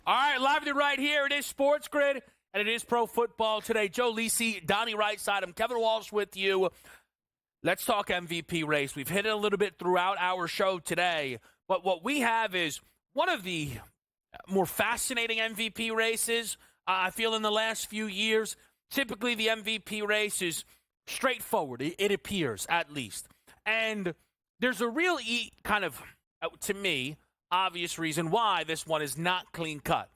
All right, live to right here. It is SportsGrid, and it is Pro Football today. Joe Lisi, Donnie Rightside. I'm Kevin Walsh with you. Let's talk MVP race. We've hit it a little bit throughout our show today, but what we have is one of the more fascinating MVP races, I feel, in the last few years. Typically, the MVP race is straightforward. It appears, at least. And there's a real, kind of, to me, obvious reason why this one is not clean-cut.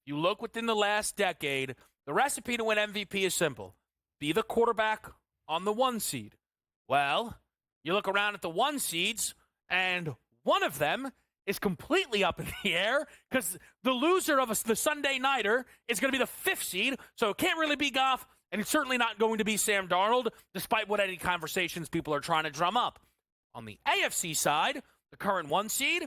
You look within the last decade, the recipe to win MVP is simple. Be the quarterback on the 1 seed. Well, you look around at the 1 seeds, and one of them is completely up in the air because the loser of the Sunday Nighter is going to be the 5th seed, so it can't really be Goff, and it's certainly not going to be Sam Darnold, despite what any conversations people are trying to drum up. On the AFC side, the current 1 seed,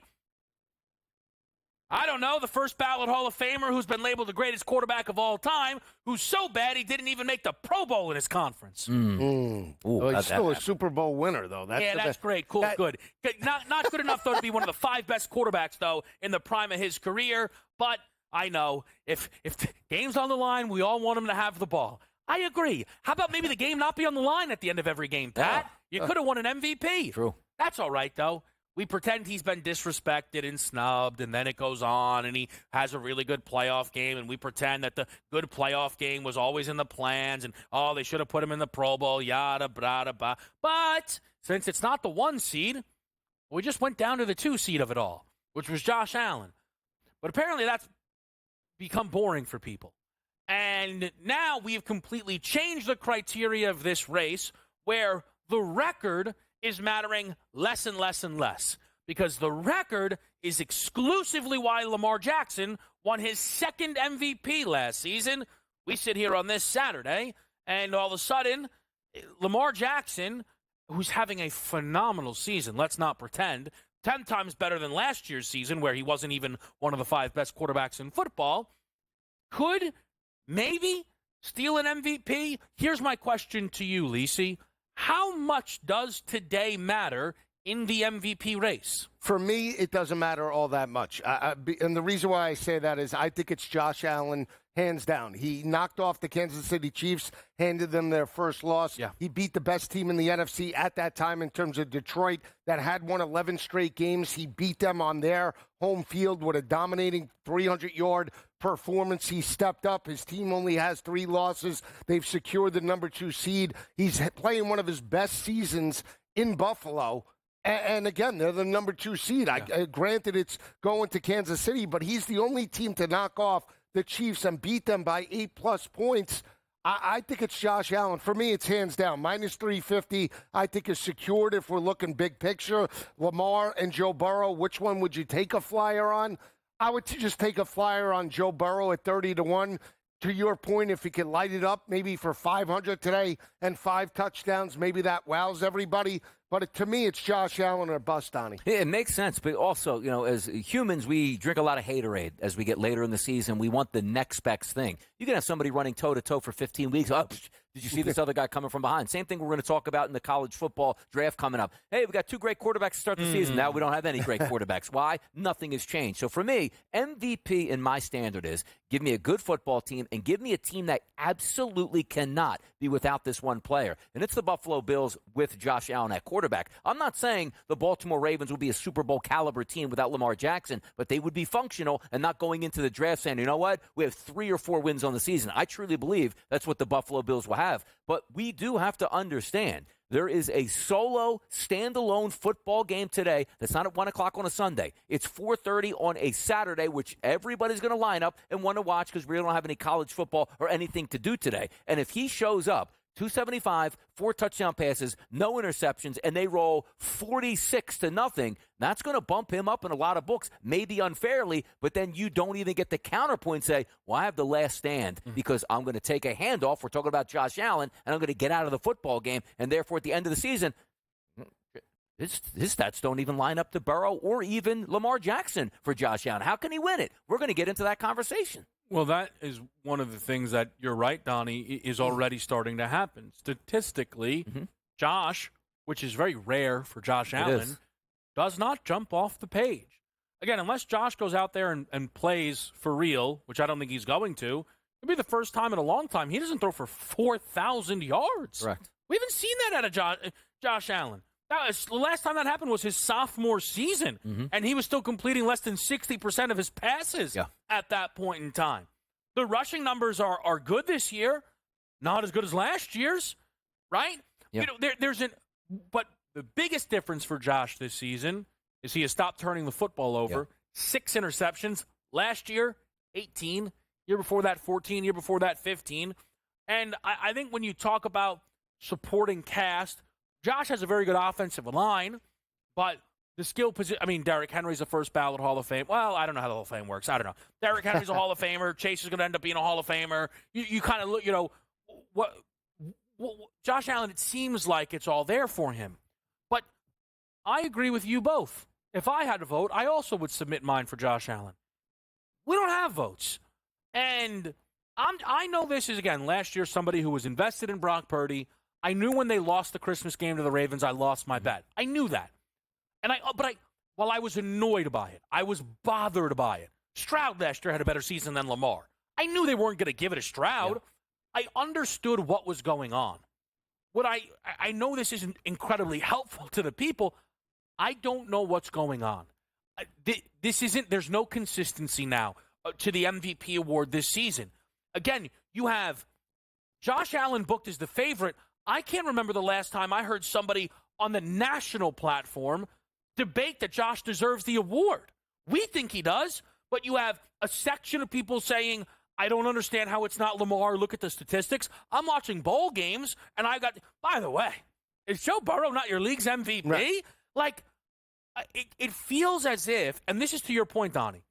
I don't know, the first ballot Hall of Famer who's been labeled the greatest quarterback of all time, who's so bad he didn't even make the Pro Bowl in his conference. Ooh, well, he's still a Super Bowl winner, though. That's great. Cool, good. Not good enough, though, to be one of the 5 best quarterbacks, though, in the prime of his career. But I know if the game's on the line, we all want him to have the ball. I agree. How about maybe the game not be on the line at the end of every game, Pat? You could have won an MVP. True. That's all right, though. We pretend he's been disrespected and snubbed, and then it goes on, and he has a really good playoff game, and we pretend that the good playoff game was always in the plans, and, they should have put him in the Pro Bowl, yada, bada, blah. But since it's not the 1 seed, we just went down to the 2 seed of it all, which was Josh Allen. But apparently that's become boring for people. And now we've completely changed the criteria of this race where the record is mattering less and less and less, because the record is exclusively why Lamar Jackson won his 2nd MVP last season. We sit here on this Saturday, and all of a sudden, Lamar Jackson, who's having a phenomenal season, let's not pretend, 10 times better than last year's season where he wasn't even one of the 5 best quarterbacks in football, could maybe steal an MVP. Here's my question to you, Lisi. How much does today matter in the MVP race? For me, it doesn't matter all that much. And the reason why I say that is I think it's Josh Allen, hands down. He knocked off the Kansas City Chiefs, handed them their first loss. Yeah. He beat the best team in the NFC at that time in terms of Detroit that had won 11 straight games. He beat them on their home field with a dominating 300-yard performance. He stepped up. His team only has 3 losses. They've secured the number 2 seed. He's playing one of his best seasons in Buffalo. And again, they're the number 2 seed. Granted, it's going to Kansas City, but he's the only team to knock off the Chiefs and beat them by 8+ points. I think it's Josh Allen. For me, it's hands down. Minus 350, I think, is secured if we're looking big picture. Lamar and Joe Burrow, which one would you take a flyer on? I would just take a flyer on Joe Burrow at 30-1. To your point, if he could light it up maybe for 500 today and 5 touchdowns, maybe that wows everybody. But to me, it's Josh Allen or bust, Donnie. Yeah, it makes sense. But also, as humans, we drink a lot of haterade as we get later in the season. We want the next best thing. You can have somebody running toe-to-toe for 15 weeks. Oh, did you see this other guy coming from behind? Same thing we're going to talk about in the college football draft coming up. Hey, we got 2 great quarterbacks to start the season. Now we don't have any great quarterbacks. Why? Nothing has changed. So for me, MVP in my standard is give me a good football team and give me a team that absolutely cannot be without this one player. And it's the Buffalo Bills with Josh Allen at quarterback. I'm not saying the Baltimore Ravens will be a Super Bowl caliber team without Lamar Jackson, but they would be functional and not going into the draft saying, you know what, we have 3 or 4 wins on the season. I truly believe that's what the Buffalo Bills will have. But we do have to understand there is a solo, standalone football game today that's not at 1 o'clock on a Sunday. It's 4:30 on a Saturday, which everybody's going to line up and want to watch because we don't have any college football or anything to do today. And if he shows up, 275, 4 touchdown passes, no interceptions, and they roll 46-0, that's going to bump him up in a lot of books, maybe unfairly, but then you don't even get the counterpoint say, well, I have the last stand because I'm going to take a handoff. We're talking about Josh Allen, and I'm going to get out of the football game, and therefore at the end of the season, his stats don't even line up to Burrow or even Lamar Jackson for Josh Allen. How can he win it? We're going to get into that conversation. Well, that is one of the things that you're right, Donnie, is already starting to happen. Statistically, Josh, which is very rare for Josh Allen, does not jump off the page. again, unless Josh goes out there and plays for real, which I don't think he's going to, it'll be the first time in a long time he doesn't throw for 4,000 yards. Correct. We haven't seen that out of Josh Allen. The last time that happened was his sophomore season, and he was still completing less than 60% of his passes at that point in time. The rushing numbers are good this year, not as good as last year's, right? Yeah. But the biggest difference for Josh this season is he has stopped turning the football over. 6 interceptions last year, 18. Year before that, 14. Year before that, 15. And I think when you talk about supporting cast, Josh has a very good offensive line, but the skill position, I mean, Derrick Henry's a first ballot Hall of Fame. Well, I don't know how the Hall of Fame works. I don't know. Derrick Henry's a Hall of Famer. Chase is going to end up being a Hall of Famer. You kind of look, what Josh Allen, it seems like it's all there for him. But I agree with you both. If I had to vote, I also would submit mine for Josh Allen. We don't have votes. And I know this is, again, last year somebody who was invested in Brock Purdy. I knew when they lost the Christmas game to the Ravens, I lost my bet. I knew that. And while I was annoyed by it, I was bothered by it. Stroud last year had a better season than Lamar. I knew they weren't going to give it to Stroud. Yeah. I understood what was going on. I know this isn't incredibly helpful to the people. I don't know what's going on. There's no consistency now to the MVP award this season. Again, you have Josh Allen booked as the favorite. I can't remember the last time I heard somebody on the national platform debate that Josh deserves the award. We think he does, but you have a section of people saying, I don't understand how it's not Lamar. Look at the statistics. I'm watching bowl games, and by the way, is Joe Burrow not your league's MVP? Right. Like, it feels as if, and this is to your point, Donnie,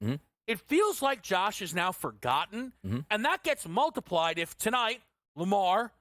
it feels like Josh is now forgotten, and that gets multiplied if tonight, Lamar,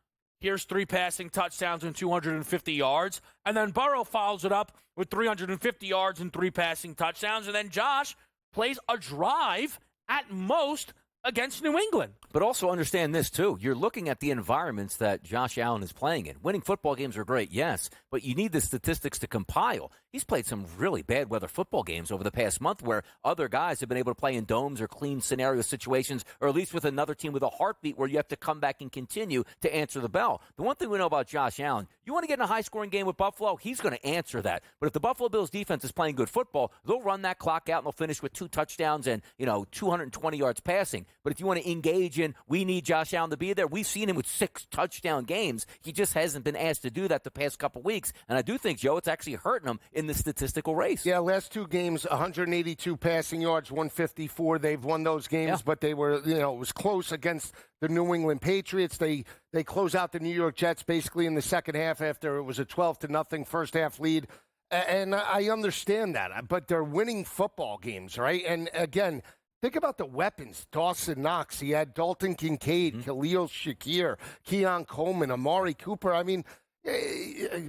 here's 3 passing touchdowns and 250 yards. And then Burrow follows it up with 350 yards and 3 passing touchdowns. And then Josh plays a drive at most against New England. But also understand this, too. You're looking at the environments that Josh Allen is playing in. Winning football games are great, yes, but you need the statistics to compile. He's played some really bad weather football games over the past month where other guys have been able to play in domes or clean scenario situations, or at least with another team with a heartbeat where you have to come back and continue to answer the bell. The one thing we know about Josh Allen, you want to get in a high-scoring game with Buffalo, he's going to answer that. But if the Buffalo Bills defense is playing good football, they'll run that clock out and they'll finish with 2 touchdowns and 220 yards passing. But if you want to engage in, we need Josh Allen to be there, we've seen him with 6 touchdown games. He just hasn't been asked to do that the past couple weeks. And I do think, Joe, it's actually hurting him in the statistical race. Yeah, last 2 games, 182 passing yards, 154. They've won those games, but they were, it was close against the New England Patriots. They close out the New York Jets basically in the second half after it was a 12-0 first half lead. And I understand that, but they're winning football games, right? And again, think about the weapons. Dawson Knox. He had Dalton Kincaid, Khalil Shakir, Keon Coleman, Amari Cooper. I mean,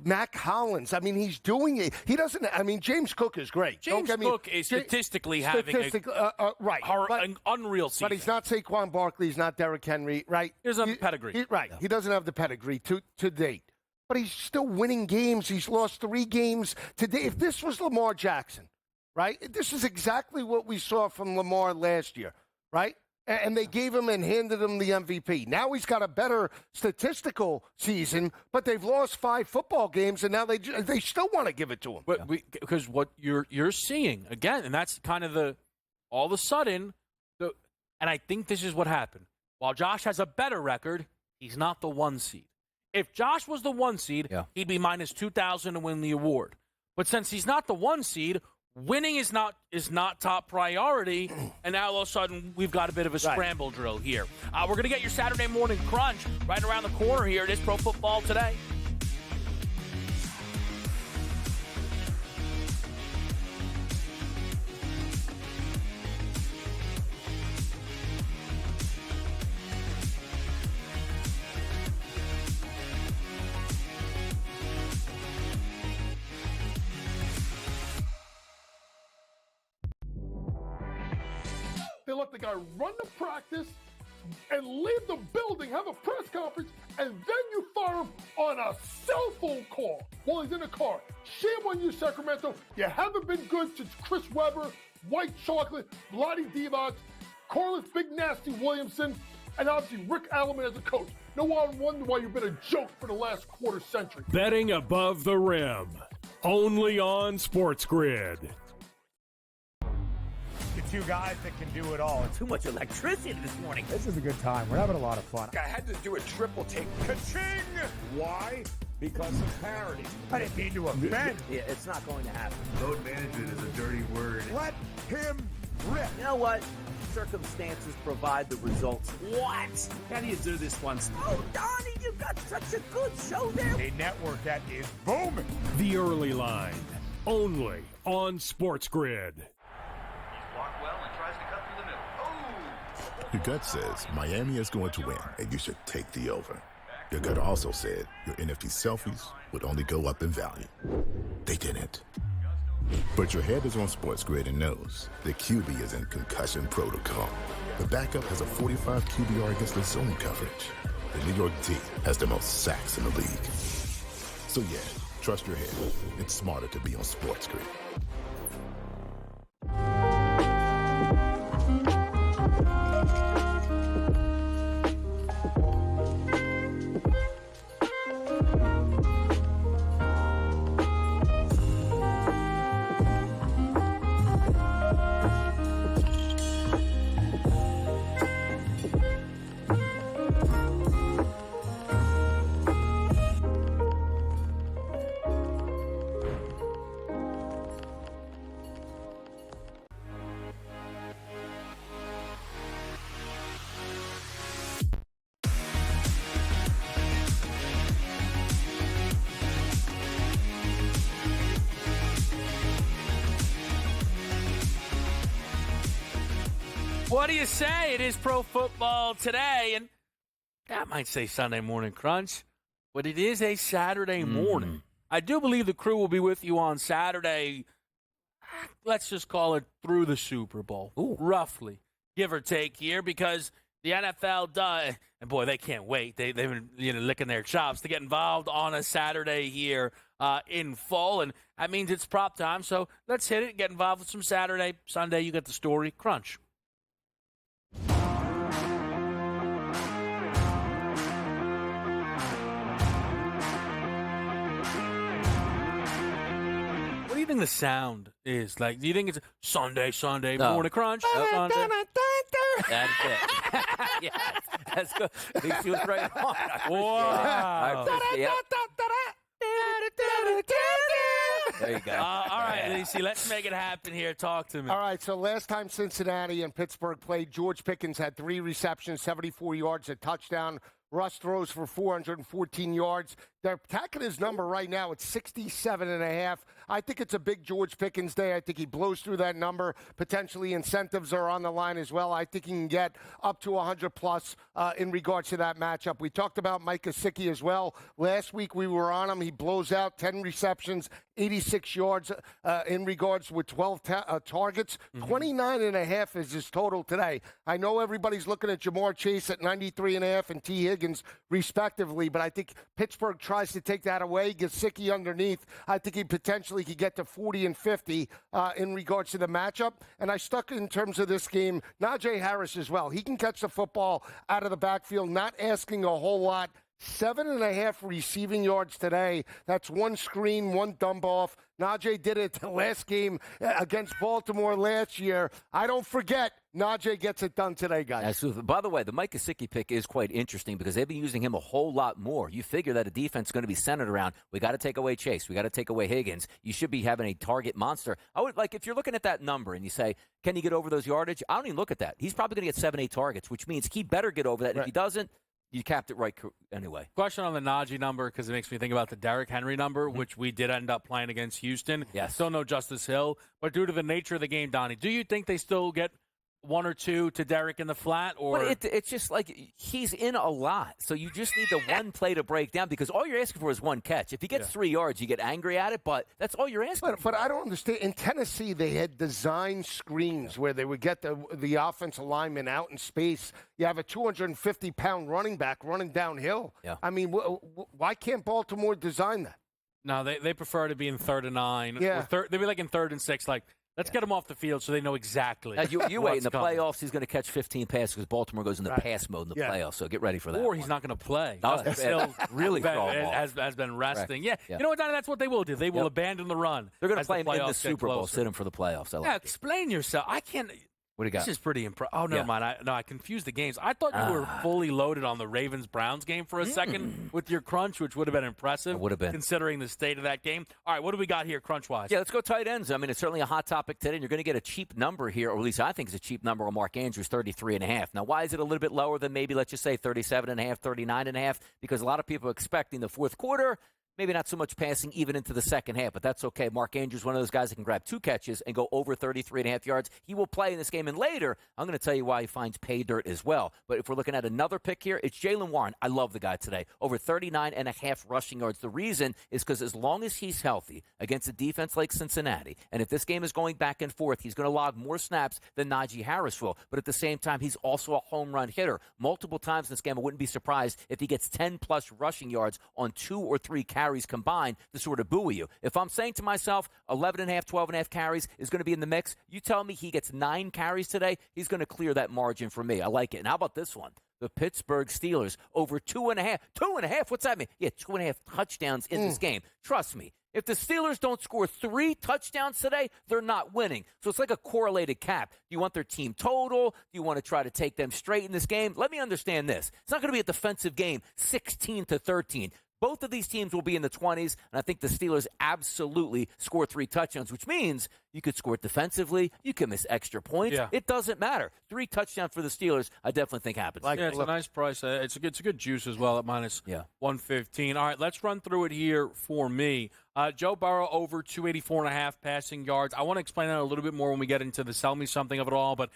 Mac Hollins. I mean, he's doing it. He doesn't. I mean, James Cook is great. James Cook is statistically having an unreal season. But he's not Saquon Barkley. He's not Derrick Henry. Right? He doesn't have the pedigree. He doesn't have the pedigree to date. But he's still winning games. He's lost 3 games today. If this was Lamar Jackson, right? This is exactly what we saw from Lamar last year, right? And they gave him and handed him the MVP. Now he's got a better statistical season, but they've lost 5 football games, and now they still want to give it to him. But because what you're seeing again, and that's kind of all of a sudden, and I think this is what happened. While Josh has a better record, he's not the 1 seed. If Josh was the 1 seed, he'd be minus 2,000 to win the award. But since he's not the 1 seed, winning is not top priority, and now all of a sudden we've got a bit of a scramble drill here. We're going to get your Saturday morning crunch right around the corner here. It is Pro Football Today. They let the guy run the practice and leave the building, have a press conference, and then you fire him on a cell phone call while he's in the car. Shame on you, Sacramento. You haven't been good since Chris Webber. White Chocolate, Lottie Divac, Corliss Big Nasty Williamson, and obviously Rick Alleman as a coach. No one wonder why you've been a joke for the last quarter century. Betting above the rim. Only on SportsGrid. The two guys that can do it all. Too much electricity this morning. This is a good time. We're having a lot of fun. I had to do a triple take. Ka-ching! Why? Because of parity. I didn't mean to offend. Yeah, it's not going to happen. Load management is a dirty word. Let him rip. You know what? Circumstances provide the results. What? How do you do this once? Oh, Donnie, you got such a good show there. A network that is booming. The Early Line. Only on SportsGrid. Your gut says Miami is going to win, and you should take the over. Your gut also said your NFT selfies would only go up in value. They didn't. But your head is on SportsGrid and knows the QB is in concussion protocol. The backup has a 45 QBR against the zone coverage. The New York D has the most sacks in the league. So yeah, trust your head. It's smarter to be on SportsGrid. What do you say? It is Pro Football Today, and that might say Sunday Morning Crunch, but it is a Saturday morning. I do believe the crew will be with you on Saturday, let's just call it through the Super Bowl, roughly, give or take here, because the NFL does, and boy, they can't wait. They've been licking their chops to get involved on a Saturday here in full, and that means it's prop time, so let's hit it and get involved with some Saturday. Sunday, you get the story. Crunch. What do you think the sound is? Like, do you think it's Sunday morning crunch? Sunday? That's it. Yeah, that's good. Lisi was right on. Wow. There you go. All right, Lisi, let's make it happen here. Talk to me. All right, so last time Cincinnati and Pittsburgh played, George Pickens had 3 receptions, 74 yards, a touchdown. Russ throws for 414 yards. They're attacking his number right now at 67.5. I think it's a big George Pickens day. I think he blows through that number. Potentially incentives are on the line as well. I think he can get up to 100-plus in regards to that matchup. We talked about Mike Gesicki as well. Last week we were on him. He blows out 10 receptions, 86 yards in regards with 12 targets. 29.5 is his total today. I know everybody's looking at Jamar Chase at 93.5 and T. Higgins respectively, but I think Pittsburgh tries to take that away. Gesicki underneath. I think he potentially could get to 40 and 50 in regards to the matchup. And I stuck in terms of this game, Najee Harris as well. He can catch the football out of the backfield, not asking a whole lot. 7.5 receiving yards today. That's 1 screen, 1 dump off. Najee did it the last game against Baltimore last year. I don't forget, Najee gets it done today, guys. Absolutely. By the way, the Mike Gesicki pick is quite interesting because they've been using him a whole lot more. You figure that a defense is going to be centered around, we got to take away Chase, we got to take away Higgins. You should be having a target monster. I would like if you're looking at that number and you say, can he get over those yardage? I don't even look at that. He's probably going to get 7-8 targets, which means he better get over that. Right. If he doesn't, you capped it right anyway. Question on the Najee number, because it makes me think about the Derrick Henry number, which we did end up playing against Houston. Yes. Still no Justice Hill. But due to the nature of the game, Donnie, do you think they still get 1 or 2 to Derrick in the flat? Or well, it's just like he's in a lot. So you just need the one play to break down because all you're asking for is 1 catch. If he gets 3 yards, you get angry at it, but that's all you're asking for. But I don't understand. In Tennessee, they had designed screens where they would get the offensive lineman out in space. You have a 250-pound running back running downhill. Yeah. I mean, why can't Baltimore design that? No, they prefer to be in 3rd and 9. Yeah. They'd be like in 3rd and 6, like, Let's get him off the field so they know exactly. You wait. In the coming. playoffs, he's going to catch 15 passes because Baltimore goes into pass mode in the playoffs. So get ready for that. Or he's not going to play. No, Still really has been resting. Yeah. You know what, Donnie? That's what they will do. They will abandon the run. They're going to play him in the Super Bowl, sit him for the playoffs. I like it. Explain yourself. I can't. What do you got? This is pretty impressive. Oh, never mind. I confused the games. I thought you were fully loaded on the Ravens-Browns game for a second with your crunch, which would have been impressive. Would have been. Considering the state of that game. All right, what do we got here crunch-wise? Yeah, let's go tight ends. I mean, it's certainly a hot topic today, and you're going to get a cheap number here, or at least I think it's a cheap number on Mark Andrews, 33.5. Now, why is it a little bit lower than maybe, let's just say, 37.5, 39.5? Because a lot of people are expecting the fourth quarter, maybe not so much passing even into the second half, but that's okay. Mark Andrews, one of those guys that can grab 2 catches and go over 33.5 yards. He will play in this game. And later, I'm going to tell you why he finds pay dirt as well. But if we're looking at another pick here, it's Jaylen Warren. I love the guy today. Over 39.5 rushing yards. The reason is because as long as he's healthy against a defense like Cincinnati, and if this game is going back and forth, he's going to log more snaps than Najee Harris will. But at the same time, he's also a home run hitter. Multiple times in this game, I wouldn't be surprised if he gets 10-plus rushing yards on 2 or 3 carries combined to sort of buoy you. If I'm saying to myself 11.5, 12.5 carries is going to be in the mix, you tell me he gets 9 carries today, he's going to clear that margin for me. I like it. And how about this one? The Pittsburgh Steelers over 2.5. 2.5? What's that mean? Yeah, 2.5 touchdowns in this game. Trust me. If the Steelers don't score 3 touchdowns today, they're not winning. So it's like a correlated cap. Do you want their team total? Do you want to try to take them straight in this game? Let me understand this. It's not going to be a defensive game, 16-13. Both of these teams will be in the 20s, and I think the Steelers absolutely score 3 touchdowns, which means you could score it defensively. You can miss extra points. Yeah. It doesn't matter. 3 touchdowns for the Steelers, I definitely think happens. It's a nice price. It's a good juice as well at minus 115. All right, let's run through it here for me. Joe Burrow over 284.5 passing yards. I want to explain that a little bit more when we get into the sell me something of it all, but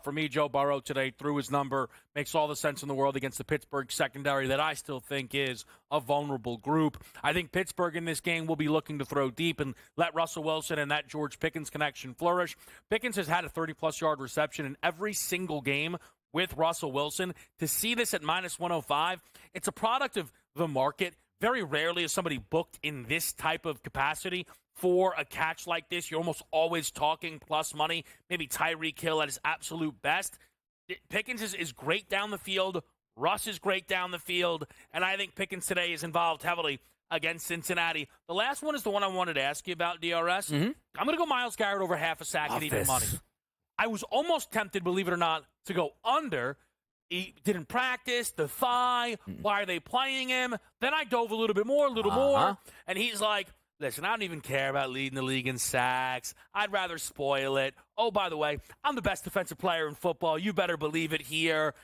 for me, Joe Burrow today threw his number. Makes all the sense in the world against the Pittsburgh secondary that I still think is a vulnerable group. I think Pittsburgh in this game will be looking to throw deep and let Russell Wilson and that George Pickens connection flourish. Pickens has had a 30-plus yard reception in every single game with Russell Wilson. To see this at minus 105, it's a product of the market. Very rarely is somebody booked in this type of capacity for a catch like this. You're almost always talking plus money. Maybe Tyreek Hill at his absolute best. Pickens is great down the field. Russ is great down the field. And I think Pickens today is involved heavily against Cincinnati. The last one is the one I wanted to ask you about, DRS. I'm going to go Myles Garrett over half a sack and even money. I was almost tempted, believe it or not, to go under. He didn't practice, the thigh. Why are they playing him? Then I dove a little bit more, and he's like, listen, I don't even care about leading the league in sacks. I'd rather spoil it. Oh, by the way, I'm the best defensive player in football. You better believe it here.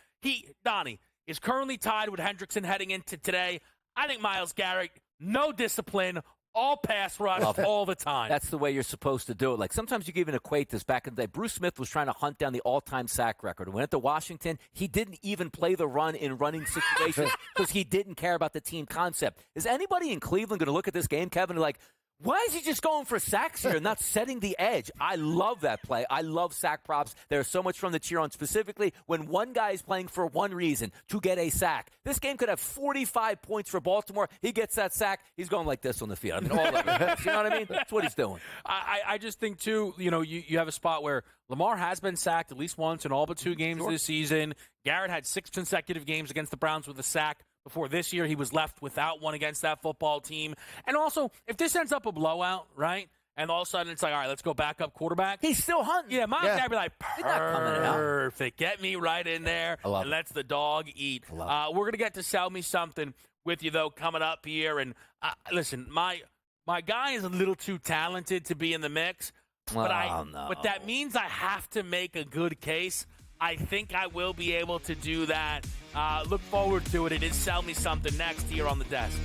Donnie, is currently tied with Hendrickson heading into today. I think Myles Garrett, no discipline, all pass rush all the time. That's the way you're supposed to do it. Like sometimes you can even equate this back in the day. Bruce Smith was trying to hunt down the all-time sack record. When went to Washington, he didn't even play the run in running situations because he didn't care about the team concept. Is anybody in Cleveland going to look at this game, Kevin, and like, why is he just going for sacks here and not setting the edge? I love that play. I love sack props. There's so much from the cheer on, specifically when one guy is playing for one reason, to get a sack. This game could have 45 points for Baltimore. He gets that sack. He's going like this on the field. I mean, all of it. You know what I mean? That's what he's doing. I just think, too, you have a spot where Lamar has been sacked at least once in all but 2 games this season. Garrett had 6 consecutive games against the Browns with a sack. Before this year, he was left without one against that football team. And also, if this ends up a blowout, right, and all of a sudden it's like, all right, let's go back up quarterback. He's still hunting. Yeah, Myles Garrett be like, perfect. Get me right in there and let's the dog eat. We're going to get to sell me something with you, though, coming up here. And listen, my guy is a little too talented to be in the mix. But but that means I have to make a good case. I think I will be able to do that. Look forward to it. It is Sell Me Something next here on the desk.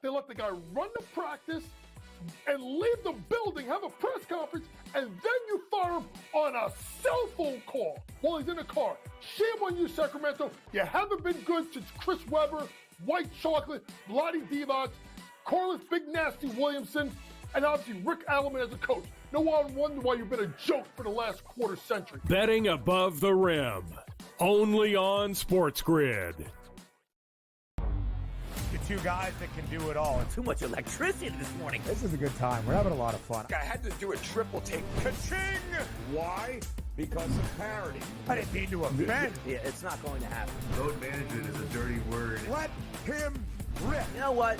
They let the guy run the practice and leave the building, have a press conference, and then you fire him on a cell phone call while he's in the car. Shame on you, Sacramento. You haven't been good since Chris Webber, White Chocolate, Vlade Divac, Corliss Big Nasty Williamson, and obviously Rick Alleman as a coach. No one wonder why you've been a joke for the last quarter century. Betting above the rim. Only on SportsGrid. The two guys that can do it all. Too much electricity this morning. This is a good time. We're having a lot of fun. I had to do a triple take. Ka-ching! Why? Because of parity. I didn't mean to offend. Yeah, it's not going to happen. Load management is a dirty word. Let him rip. You know what?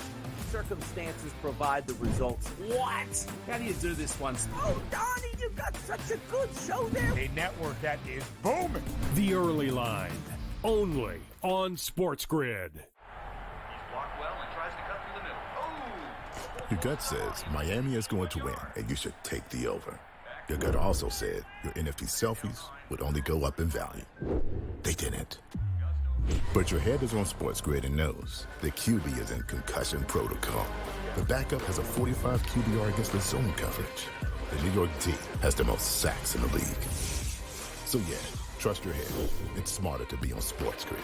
Circumstances provide the results. What? How do you do this once? Oh, Donnie, you got such a good show there. A network that is booming. The Early Line. Only on SportsGrid. Blocked well and tries to cut through the middle. Oh! Your gut says Miami is going to win, and you should take the over. Your gut also said your NFT selfies would only go up in value. They didn't. But your head is on SportsGrid and knows the QB is in concussion protocol. The backup has a 45 QBR against the zone coverage. The New York D has the most sacks in the league. So yeah, trust your head. It's smarter to be on SportsGrid.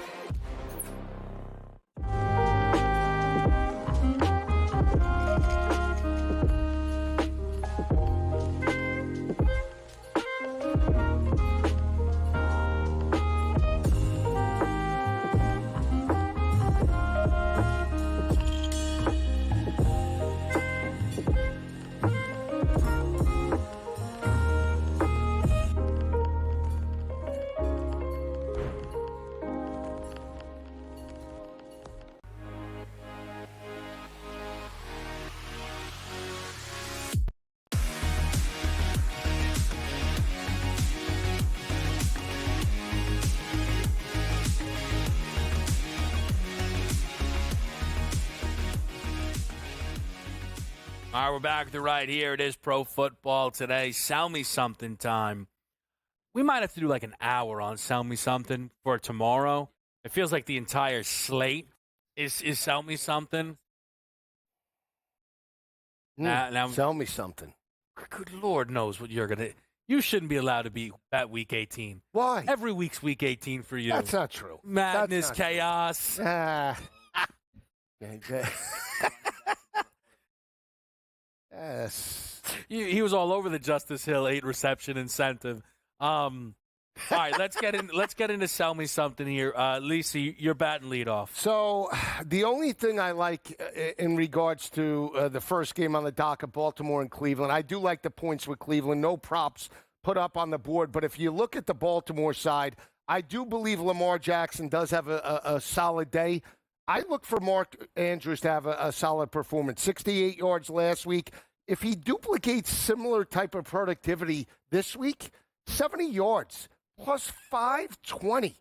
All right, we're back to right here. It is Pro Football Today. Sell me something time. We might have to do like an hour on Sell Me Something for tomorrow. It feels like the entire slate is Sell Me Something. Now, sell me something. Good Lord knows what you're going to. You shouldn't be allowed to be at Week 18. Why? Every week's Week 18 for you. That's not true. Madness, That's not chaos. True. Yes. He was all over the Justice Hill 8 reception incentive. All right, let's get into Sell Me Something here. Lisi, you're batting lead off. So the only thing I like in regards to the first game on the docket, Baltimore and Cleveland, I do like the points with Cleveland. No props put up on the board. But if you look at the Baltimore side, I do believe Lamar Jackson does have a solid day. I look for Mark Andrews to have a solid performance. 68 yards last week. If he duplicates similar type of productivity this week, 70 yards plus 520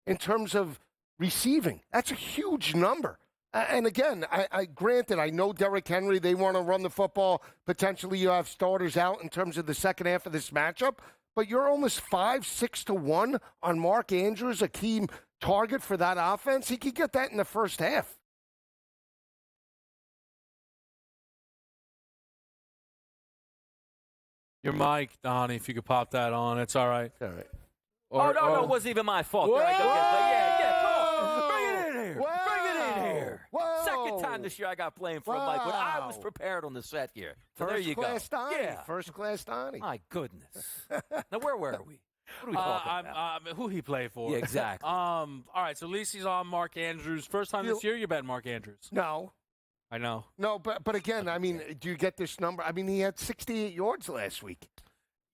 in terms of receiving. That's a huge number. And again, I granted, I know Derrick Henry, they want to run the football. Potentially you have starters out in terms of the second half of this matchup. But you're almost 5-6-1 on Mark Andrews, a key target for that offense. He could get that in the first half. Your mic, Donnie, if you could pop that on, it's all right. All right. No, it wasn't even my fault. There I go. Yeah, come on. Bring it in here. Whoa. Bring it in here. Whoa. Second time this year I got blamed for a mic when I was prepared on the set here. So there you go. First class Donnie. Yeah. First class Donnie. My goodness. Now, where were we? What are we talking about? Who he played for. Yeah, exactly. All right, so Lisi's on Mark Andrews. First time this year you bet Mark Andrews. No. I know. No, but again, I mean, do you get this number? I mean, he had 68 yards last week.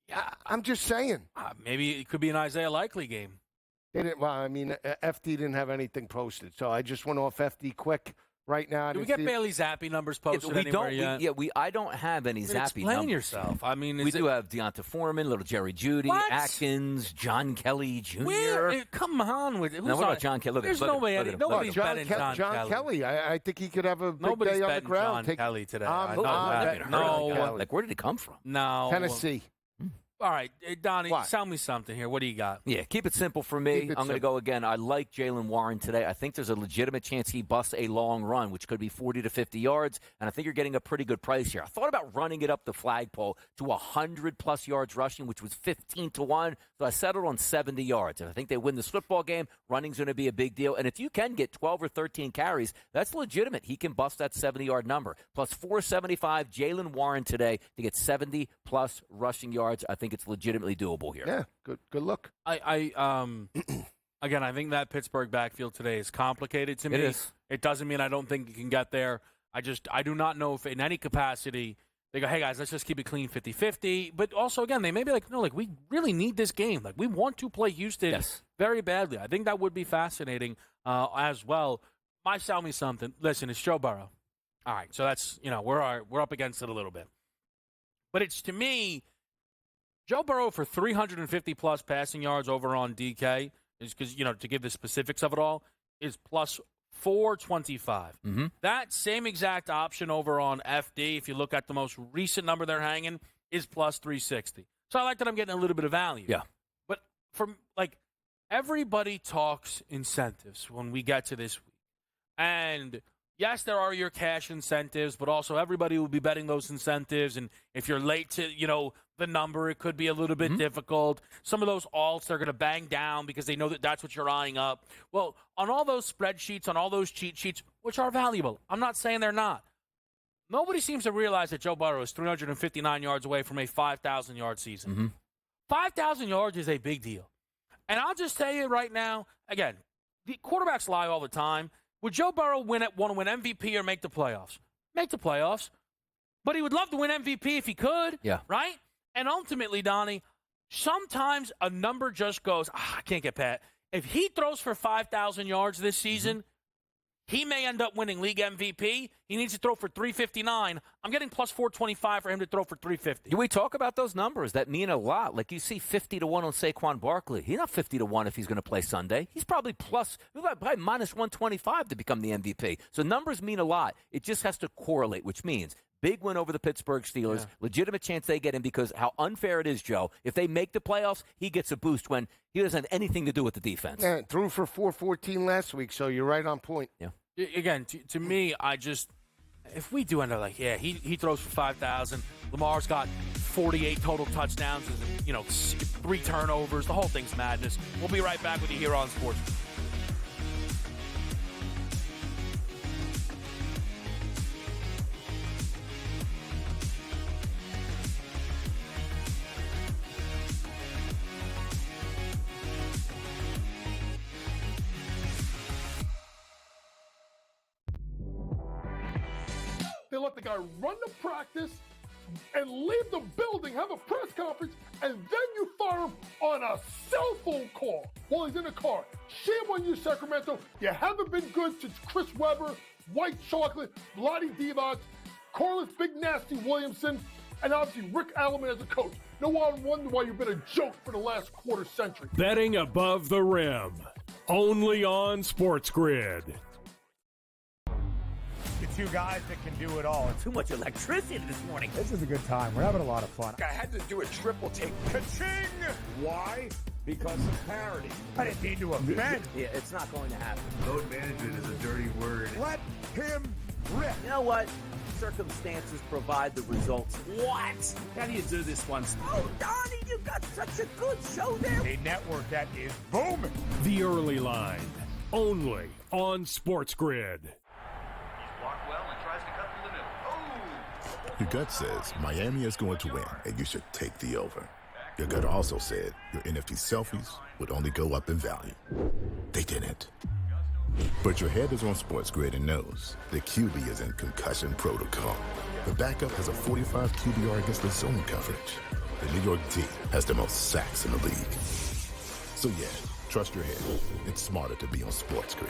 Yeah, I'm just saying. Maybe it could be an Isaiah Likely game. They didn't, well, I mean, FD didn't have anything posted, so I just went off FD quick right now. Do we get Bailey Zappi numbers posted anywhere yet? I don't have any Zappi numbers. Explain yourself. I mean, we do have Deonta Foreman, little Jerry Jeudy, Atkins, John Kelly Jr. Come on with it. Now, what about John Kelly? There's nobody's betting John Kelly. I think he could have a big Nobody's day on the betting ground. John Kelly today. No. Like, where did he come from? No. Tennessee. All right, Donnie, What? sell me something here. What do you got? Yeah, keep it simple for me. Keep it I'm going to simple. go again. I like Jaylen Warren today. I think there's a legitimate chance he busts a long run, which could be 40 to 50 yards, and I think you're getting a pretty good price here. I thought about running it up the flagpole to 100-plus yards rushing, which was 15 to 1, so I settled on 70 yards. And I think they win this football game. Running's going to be a big deal, and if you can get 12 or 13 carries, that's legitimate. He can bust that 70-yard number. Plus 475, Jaylen Warren today to get 70-plus rushing yards. I think it's legitimately doable here. Yeah, good look. Again, I think that Pittsburgh backfield today is complicated to me. It is. It doesn't mean I don't think you can get there. I do not know if in any capacity they go, hey, guys, let's just keep it clean 50-50. But also, again, they may be like, no, like, we really need this game. Like, we want to play Houston very badly. I think that would be fascinating as well. Sell me something. Listen, it's Joe Burrow. All right, so that's, we're up against it a little bit. But it's, to me, Joe Burrow for 350-plus passing yards over on DK, is because, to give the specifics of it all, is plus 425. Mm-hmm. That same exact option over on FD, if you look at the most recent number they're hanging, is plus 360. So I like that I'm getting a little bit of value. Yeah. But everybody talks incentives when we get to this week. And yes, there are your cash incentives, but also everybody will be betting those incentives. And if you're late to, the number, it could be a little bit difficult. Some of those alts, they're going to bang down because they know that that's what you're eyeing up. Well, on all those spreadsheets, on all those cheat sheets, which are valuable, I'm not saying they're not. Nobody seems to realize that Joe Burrow is 359 yards away from a 5,000-yard season. Mm-hmm. 5,000 yards is a big deal. And I'll just tell you right now, again, the quarterbacks lie all the time. Would Joe Burrow want to win MVP or make the playoffs? Make the playoffs. But he would love to win MVP if he could, right? And ultimately, Donnie, sometimes a number just goes, I can't get Pat. If he throws for 5,000 yards this season, he may end up winning league MVP. He needs to throw for 359. I'm getting plus 425 for him to throw for 350. We talk about those numbers that mean a lot. Like you see 50 to 1 on Saquon Barkley. He's not 50 to 1 if he's going to play Sunday. He's probably minus 125 to become the MVP. So numbers mean a lot. It just has to correlate, which means big win over the Pittsburgh Steelers, legitimate chance they get him because how unfair it is, Joe. If they make the playoffs, he gets a boost when he doesn't have anything to do with the defense. Yeah, threw for 414 last week, so you're right on point. Yeah. Again, to me, if we do end up he throws for 5,000, Lamar's got 48 total touchdowns, and 3 turnovers, the whole thing's madness. We'll be right back with you here on Sports. They let the guy run the practice and leave the building, have a press conference, and then you fire him on a cell phone call while he's in the car. Shame on you, Sacramento. You haven't been good since Chris Webber, White Chocolate, Lottie Divac, Corliss Big Nasty Williamson, and obviously Rick Alleman as a coach. No one wonder why you've been a joke for the last quarter century. Betting above the rim. Only on SportsGrid. The two guys that can do it all. Too much electricity this morning. This is a good time. We're having a lot of fun. I had to do a triple take. Ka-ching! Why? Because of parity. I didn't mean to offend. Yeah, it's not going to happen. Load management is a dirty word. Let him rip. You know what? Circumstances provide the results. What? How do you do this one? Oh, Donnie, you got such a good show there. A network that is booming. The Early Line. Only on SportsGrid. Blocked well and tries to cut through the middle. Oh! Your gut says Miami is going to win, and you should take the over. Your gut also said your NFT selfies would only go up in value. They didn't. But your head is on SportsGrid and knows the QB is in concussion protocol. The backup has a 45 QBR against the zone coverage. The New York D has the most sacks in the league. So yeah, trust your head. It's smarter to be on SportsGrid.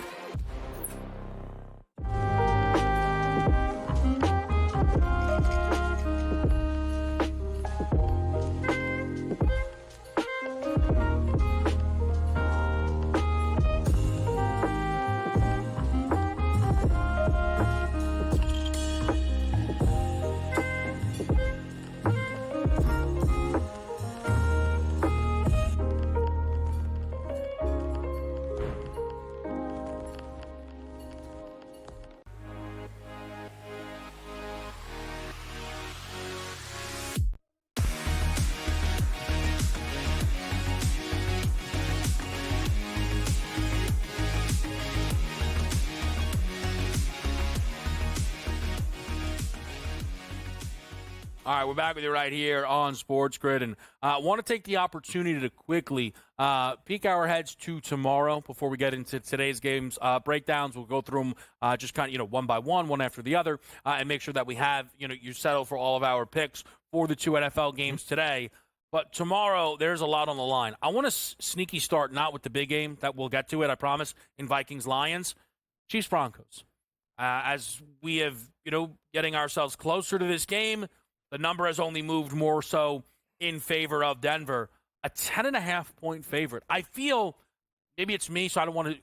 All right, we're back with you right here on Sports Grid, and I want to take the opportunity to quickly peek our heads to tomorrow before we get into today's games breakdowns. We'll go through them just kind of, one by one after the other, and make sure that we have, you settle for all of our picks for the 2 NFL games today. But tomorrow, there's a lot on the line. I want to sneaky start not with the big game that we'll get to it, I promise, in Vikings-Lions, Chiefs-Broncos. As we have, getting ourselves closer to this game, the number has only moved more so in favor of Denver. A 10.5-point favorite. I feel, maybe it's me, so I don't want to,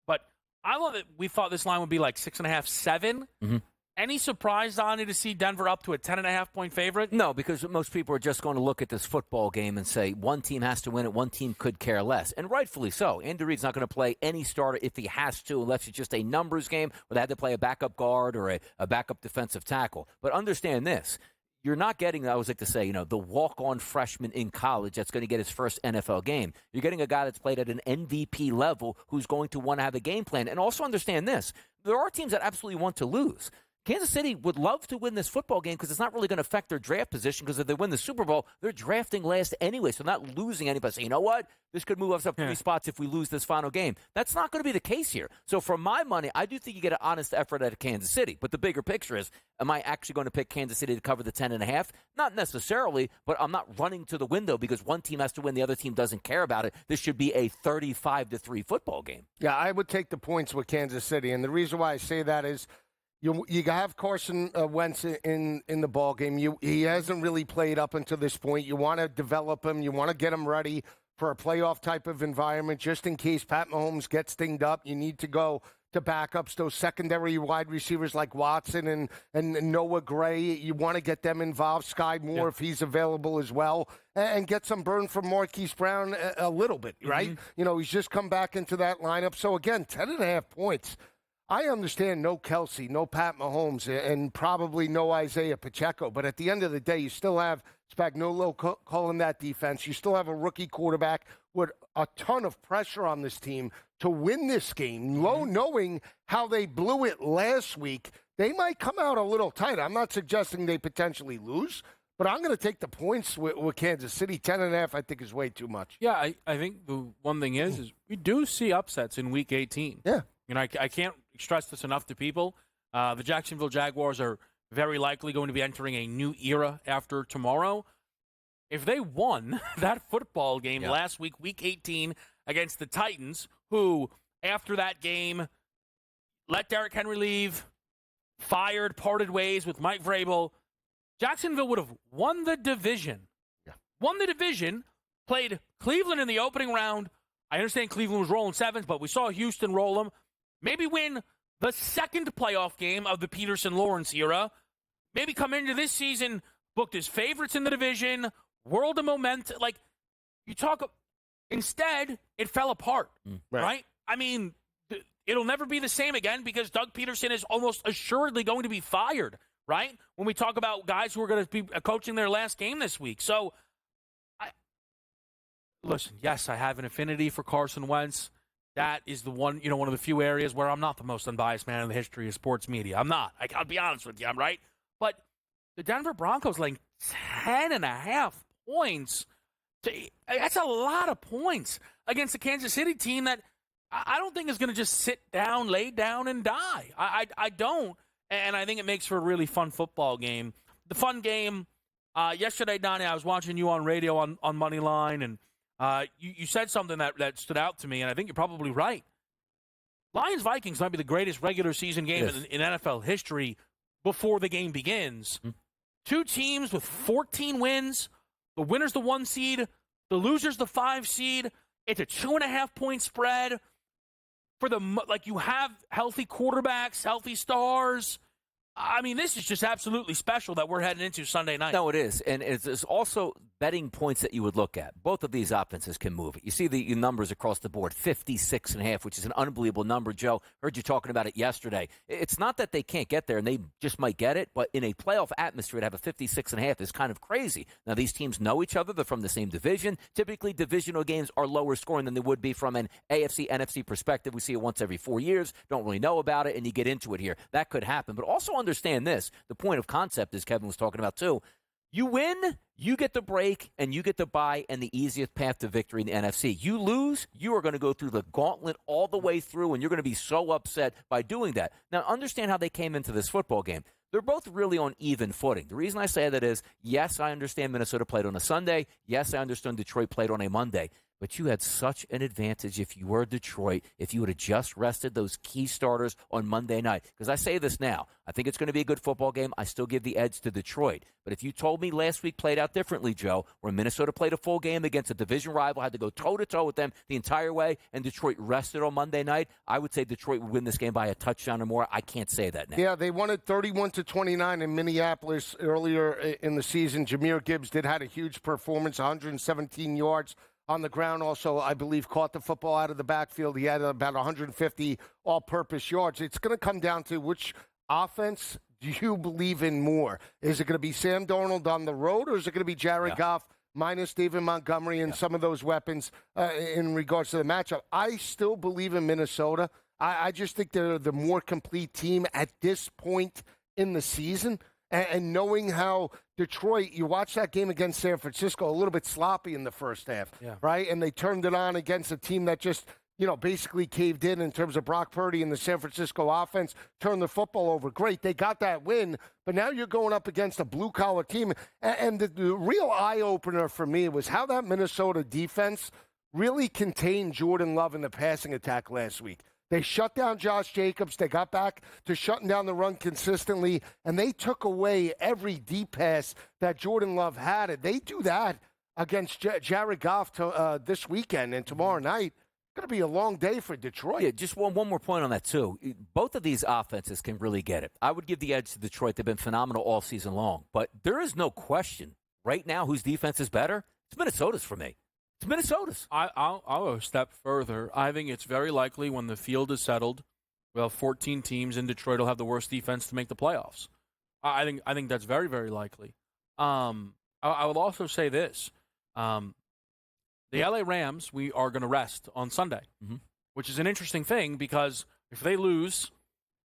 but I love it. We thought this line would be like 6.5, 7. Mm-hmm. Any surprise, Donnie, to see Denver up to a 10.5-point favorite? No, because most people are just going to look at this football game and say one team has to win it, one team could care less. And rightfully so. Andy Reid's not going to play any starter if he has to, unless it's just a numbers game where they had to play a backup guard or a backup defensive tackle. But understand this. You're not getting, I always like to say, the walk-on freshman in college that's going to get his first NFL game. You're getting a guy that's played at an MVP level who's going to want to have a game plan. And also understand this. There are teams that absolutely want to lose. Kansas City would love to win this football game because it's not really going to affect their draft position, because if they win the Super Bowl, they're drafting last anyway, so not losing anybody. So you know what? This could move us up 3 spots if we lose this final game. That's not going to be the case here. So for my money, I do think you get an honest effort out of Kansas City. But the bigger picture is, am I actually going to pick Kansas City to cover the 10.5? Not necessarily, but I'm not running to the window because one team has to win, the other team doesn't care about it. This should be a 35-3 football game. Yeah, I would take the points with Kansas City. And the reason why I say that is, you have Carson Wentz in the ball game. He hasn't really played up until this point. You want to develop him. You want to get him ready for a playoff type of environment. Just in case Pat Mahomes gets dinged up, you need to go to backups. Those secondary wide receivers like Watson and Noah Gray, you want to get them involved. Sky Moore, if he's available as well, and get some burn from Marquise Brown a little bit, right? Mm-hmm. He's just come back into that lineup. So, again, 10.5 points. I understand no Kelsey, no Pat Mahomes, and probably no Isaiah Pacheco. But at the end of the day, you still have Spagnuolo calling that defense. You still have a rookie quarterback with a ton of pressure on this team to win this game. Knowing how they blew it last week, they might come out a little tight. I'm not suggesting they potentially lose, but I'm going to take the points with Kansas City. 10.5, I think, is way too much. Yeah, I think the one thing is we do see upsets in Week 18. Yeah. I can't stress this enough to people. The Jacksonville Jaguars are very likely going to be entering a new era after tomorrow. If they won that football game last week, Week 18, against the Titans, who, after that game, let Derrick Henry leave, fired, parted ways with Mike Vrabel, Jacksonville would have won the division. Yeah. Won the division, played Cleveland in the opening round. I understand Cleveland was rolling sevens, but we saw Houston roll them. Maybe win the second playoff game of the Peterson-Lawrence era. Maybe come into this season, booked as favorites in the division, world of momentum. Like, you talk, instead, it fell apart, right? I mean, it'll never be the same again because Doug Peterson is almost assuredly going to be fired, right? When we talk about guys who are going to be coaching their last game this week. So, listen, yes, I have an affinity for Carson Wentz. That is the one, one of the few areas where I'm not the most unbiased man in the history of sports media. I'm not. I'll be honest with you. I'm right. But the Denver Broncos, 10.5 points. That's a lot of points against the Kansas City team that I don't think is going to just sit down, lay down, and die. I don't. And I think it makes for a really fun football game. The fun game, yesterday, Donnie, I was watching you on radio on Moneyline, and you said something that stood out to me, and I think you're probably right. Lions-Vikings might be the greatest regular season game in NFL history before the game begins. Mm-hmm. Two teams with 14 wins. The winner's the 1 seed. The loser's the 5 seed. It's a 2.5-point spread. You have healthy quarterbacks, healthy stars. I mean, this is just absolutely special that we're heading into Sunday night. No, it is. And it's also betting points that you would look at. Both of these offenses can move it. You see the numbers across the board, 56.5, which is an unbelievable number. Joe, heard you talking about it yesterday. It's not that they can't get there, and they just might get it, but in a playoff atmosphere, to have a 56.5 is kind of crazy. Now, these teams know each other. They're from the same division. Typically, divisional games are lower scoring than they would be from an AFC, NFC perspective. We see it once every 4 years. Don't really know about it, and you get into it here. That could happen. But also understand this. The point of concept, as Kevin was talking about, too. You win, you get the break, and you get the bye and the easiest path to victory in the NFC. You lose, you are going to go through the gauntlet all the way through, and you're going to be so upset by doing that. Now, understand how they came into this football game. They're both really on even footing. The reason I say that is, yes, I understand Minnesota played on a Sunday. Yes, I understand Detroit played on a Monday. But you had such an advantage if you were Detroit, if you would have just rested those key starters on Monday night. Because I say this now, I think it's going to be a good football game. I still give the edge to Detroit. But if you told me last week played out differently, Joe, where Minnesota played a full game against a division rival, had to go toe-to-toe with them the entire way, and Detroit rested on Monday night, I would say Detroit would win this game by a touchdown or more. I can't say that now. Yeah, they won it 31-29 in Minneapolis earlier in the season. Jahmyr Gibbs had a huge performance, 117 yards on the ground. Also, I believe, caught the football out of the backfield. He had about 150 all-purpose yards. It's going to come down to which offense do you believe in more? Is it going to be Sam Darnold on the road, or is it going to be Jared Goff minus David Montgomery and some of those weapons in regards to the matchup? I still believe in Minnesota. I just think they're the more complete team at this point in the season. And knowing how Detroit, you watch that game against San Francisco, a little bit sloppy in the first half, right? And they turned it on against a team that just, basically caved in terms of Brock Purdy and the San Francisco offense, turned the football over. Great, they got that win, but now you're going up against a blue-collar team. And the real eye-opener for me was how that Minnesota defense really contained Jordan Love in the passing attack last week. They shut down Josh Jacobs. They got back to shutting down the run consistently, and they took away every deep pass that Jordan Love had. And they do that against Jared Goff this weekend and tomorrow night. It's going to be a long day for Detroit. Yeah, just one more point on that, too. Both of these offenses can really get it. I would give the edge to Detroit. They've been phenomenal all season long. But there is no question right now whose defense is better. It's Minnesota's for me. It's Minnesota's. I'll go a step further. I think it's very likely when the field is settled, 14 teams in Detroit will have the worst defense to make the playoffs. I think that's very, very likely. I will also say this. The LA Rams, we are going to rest on Sunday, which is an interesting thing because if they lose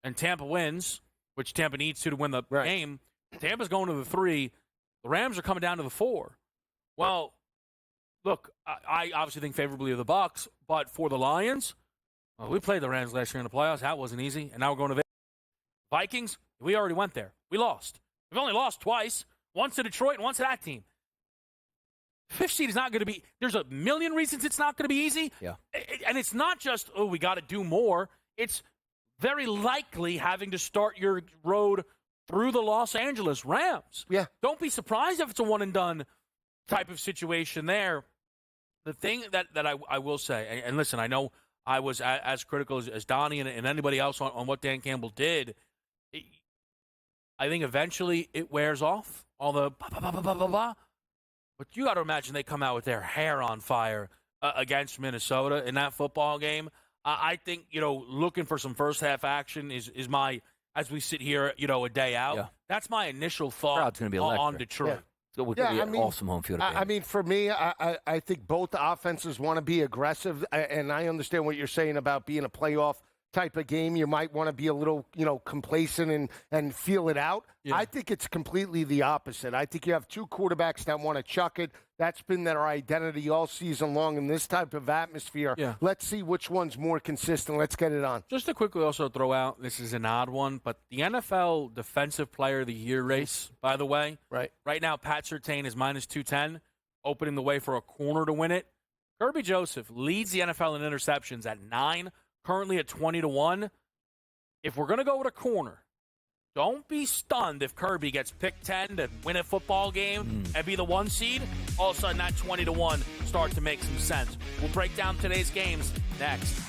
and Tampa wins, which Tampa needs to win the game, Tampa's going to the 3. The Rams are coming down to the 4. Well, look, I obviously think favorably of the Bucs, but for the Lions, we played the Rams last year in the playoffs. That wasn't easy, and now we're going to Vegas. Vikings, we already went there. We lost. We've only lost twice, once to Detroit and once to that team. 5th seed is not going to be – there's a million reasons it's not going to be easy. Yeah. And it's not just, we got to do more. It's very likely having to start your road through the Los Angeles Rams. Yeah. Don't be surprised if it's a one-and-done type of situation there. The thing that I will say, and listen, I know I was as critical as Donnie and anybody else on what Dan Campbell did. I think eventually it wears off, all the blah. But you got to imagine they come out with their hair on fire against Minnesota in that football game. I think, looking for some first-half action is my, as we sit here, a day out, that's my initial thought on Detroit. Yeah. So we could be an awesome home field. I mean, for me, I think both offenses want to be aggressive, and I understand what you're saying about being a playoff type of game. You might want to be a little, complacent and feel it out. Yeah. I think it's completely the opposite. I think you have two quarterbacks that want to chuck it. That's been their identity all season long in this type of atmosphere. Yeah. Let's see which one's more consistent. Let's get it on. Just to quickly also throw out, this is an odd one, but the NFL Defensive Player of the Year race, by the way. Right now, Pat Surtain is minus 210, opening the way for a corner to win it. Kirby Joseph leads the NFL in interceptions at 9, currently at 20-1. If we're going to go with a corner, don't be stunned if Kirby gets picked 10 to win a football game and be the 1 seed. All of a sudden, that 20-1 starts to make some sense. We'll break down today's games next.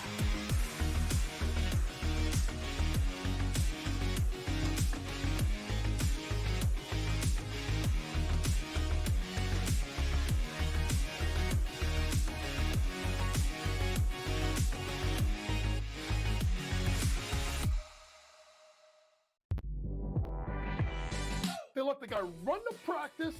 They let the guy run the practice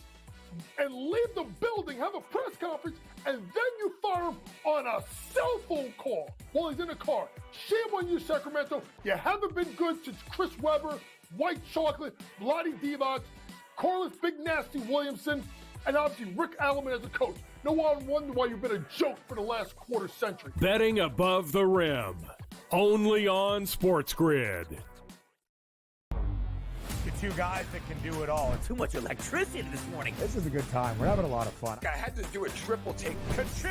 and leave the building, have a press conference, and then you fire him on a cell phone call while he's in the car. Shame on you, Sacramento. You haven't been good since Chris Webber, White Chocolate, Lottie Divac, Corliss Big Nasty Williamson, and obviously Rick Alleman as a coach. No one wonder why you've been a joke for the last quarter century. Betting above the rim. Only on SportsGrid. The two guys that can do it all. Too much electricity this morning. This is a good time. We're having a lot of fun. I had to do a triple take. Ka-ching!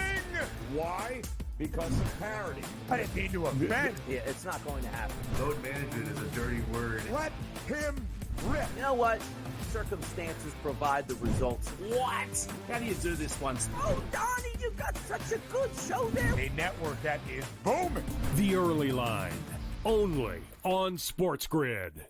Why? Because of parity. I didn't mean to offend. Yeah, it's not going to happen. Load management is a dirty word. Let him rip. You know what? Circumstances provide the results. What? How do you do this one? Oh, Donnie, you got such a good show there. A network that is booming. The early line. Only on SportsGrid. He's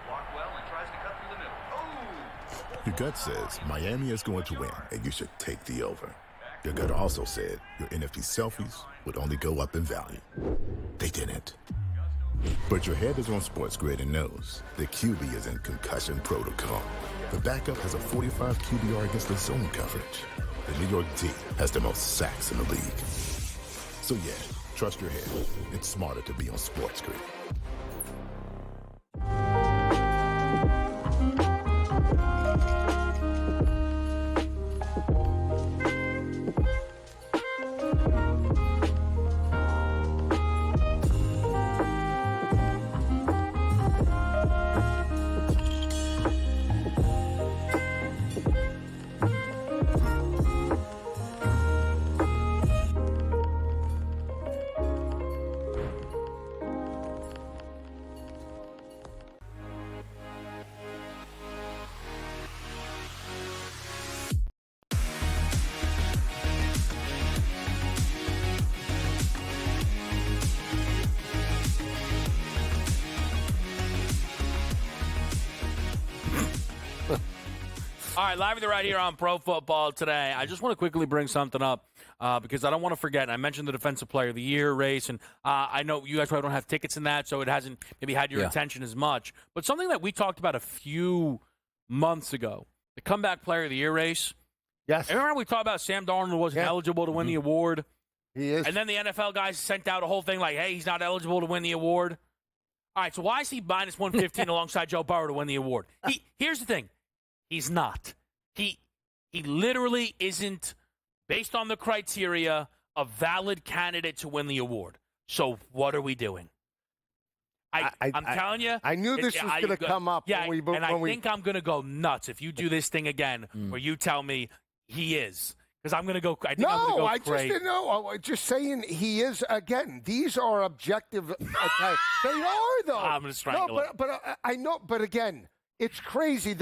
blocked well and tries to cut through the middle. Oh! Your gut says Miami is going to win, and you should take the over. Your gut also said your NFT selfies would only go up in value. They didn't. But your head is on SportsGrid and knows the QB is in concussion protocol. The backup has a 45 QBR against the zone coverage. The New York D has the most sacks in the league. So yeah, trust your head. It's smarter to be on SportsGrid. All right, live right here on Pro Football Today. I just want to quickly bring something up because I don't want to forget. I mentioned the Defensive Player of the Year race, and I know you guys probably don't have tickets in that, so it hasn't maybe had your attention as much. But something that we talked about a few months ago, the Comeback Player of the Year race. Yes. Remember we talked about Sam Darnold wasn't eligible to win the award? He is. And then the NFL guys sent out a whole thing like, hey, he's not eligible to win the award. All right, so why is he minus 115 alongside Joe Burrow to win the award? Here's the thing. He's not. He literally isn't, based on the criteria, a valid candidate to win the award. So what are we doing? I'm telling you. I knew this was going to come up. Yeah, I think I'm going to go nuts if you do this thing again where you tell me he is. Because I'm going to go crazy. No, I just didn't know. Just saying he is, again, these are objective. They are, though. I'm going to strangle it. But I know, but again, it's crazy.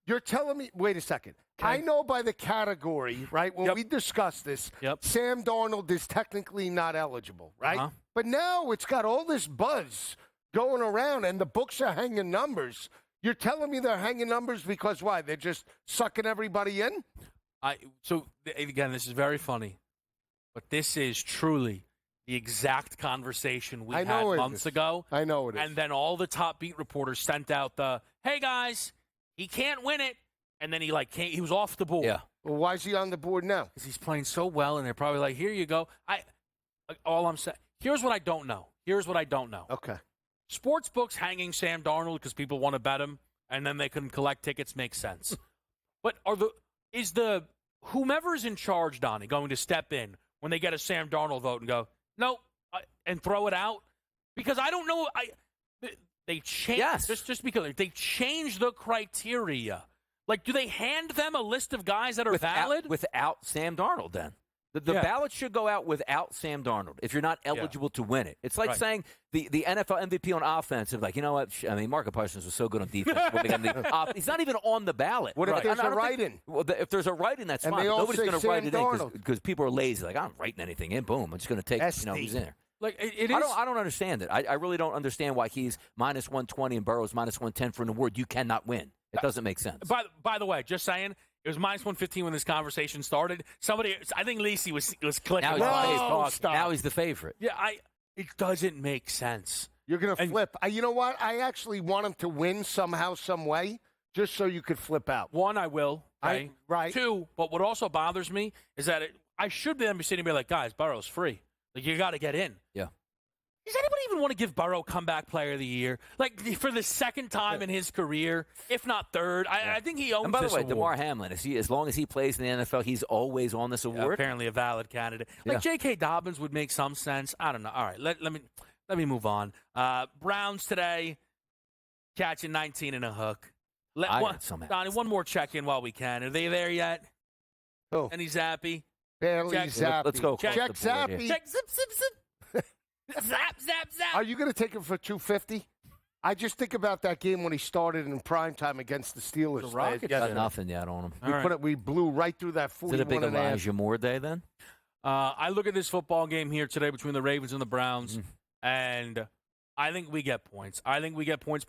You're telling me, wait a second. Okay. I know by the category, right, when we discussed this, Sam Darnold is technically not eligible, right? Uh-huh. But now it's got all this buzz going around, and the books are hanging numbers. You're telling me they're hanging numbers because why? They're just sucking everybody in? So, again, this is very funny, but this is truly the exact conversation we had months ago. I know it is. And then all the top beat reporters sent out the, hey, guys, he can't win it. And then he was off the board. Yeah. Well, why is he on the board now? Because he's playing so well, and they're probably like, here you go. All I'm saying, here's what I don't know. Okay. Sports books hanging Sam Darnold because people want to bet him, and then they couldn't collect tickets makes sense. But is whomever's in charge, Donnie, going to step in when they get a Sam Darnold vote and go, no, and throw it out? Because I don't know. They change. Yes. Just because they change the criteria. Like, do they hand them a list of guys that are valid? Without Sam Darnold, then. The ballot should go out without Sam Darnold if you're not eligible to win it. It's like saying the NFL MVP on offense. Like, you know what? I mean, Marco Parsons was so good on defense. He's not even on the ballot. What if there's a write-in? Well, if there's a write-in, that's fine. Nobody's going to write it in because people are lazy. Like, I'm not writing anything in. Boom. I'm just going to take, who's in there. Like it is. I don't understand it. I really don't understand why he's minus 120 and Burrow's minus 110 for an award you cannot win. It doesn't make sense. By the way, just saying, it was minus 115 when this conversation started. I think Lisi was clicking. Now he's the favorite. Yeah, it doesn't make sense. You're going to flip. You know what? I actually want him to win somehow, some way, just so you could flip out. One, I will. Okay? Right. Two, but what also bothers me is that I should be sitting here like, guys, Burrow's free. Like, you got to get in. Yeah. Does anybody even want to give Burrow comeback player of the year? Like, for the second time in his career, if not third. I think he owns this And by the way, award. DeMar Hamlin, as long as he plays in the NFL, he's always on this award. Apparently a valid candidate. Like, J.K. Dobbins would make some sense. I don't know. All right, let me move on. Browns today, catching 19 and a hook. Donnie, one more check-in while we can. Are they there yet? Oh. Any Zappy? Barely Zappy. Let's go. Check Zappy. Check zip, zip, zip. Zap, zap, zap. Are you going to take him for 250? I just think about that game when he started in prime time against the Steelers. The Rockets Got nothing yet on him. We blew right through that 41 Is it a big and a half. Elijah Moore day then? I look at this football game here today between the Ravens and the Browns, and I think we get points. I think we get points.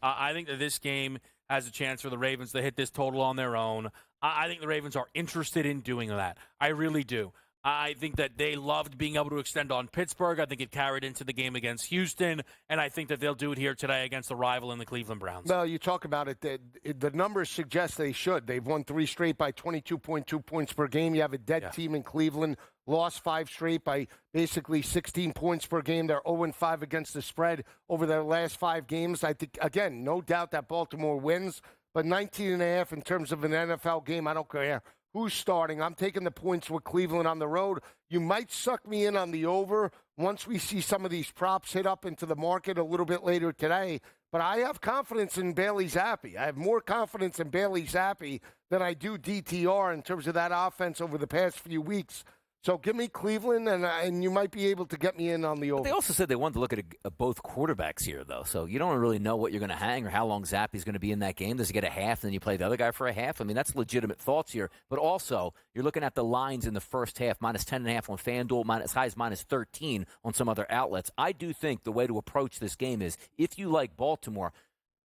I think that this game has a chance for the Ravens to hit this total on their own. I think the Ravens are interested in doing that. I really do. I think that they loved being able to extend on Pittsburgh. I think it carried into the game against Houston, and I think that they'll do it here today against the rival in the Cleveland Browns. Well, you talk about it. The numbers suggest they should. They've won 3 straight by 22.2 points per game. You have a dead team in Cleveland, lost 5 straight by basically 16 points per game. They're 0-5 against the spread over their last 5 games. I think, again, no doubt that Baltimore wins, but 19.5 in terms of an NFL game, I don't care who's starting. I'm taking the points with Cleveland on the road. You might suck me in on the over once we see some of these props hit up into the market a little bit later today. But I have confidence in Bailey Zappi. I have more confidence in Bailey Zappi than I do DTR in terms of that offense over the past few weeks. So give me Cleveland, and you might be able to get me in on the over. They also said they wanted to look at both quarterbacks here, though. So you don't really know what you're going to hang or how long Zappy's going to be in that game. Does he get a half, and then you play the other guy for a half? I mean, that's legitimate thoughts here. But also, you're looking at the lines in the first half, minus 10.5 on FanDuel, as high as minus 13 on some other outlets. I do think the way to approach this game is, if you like Baltimore,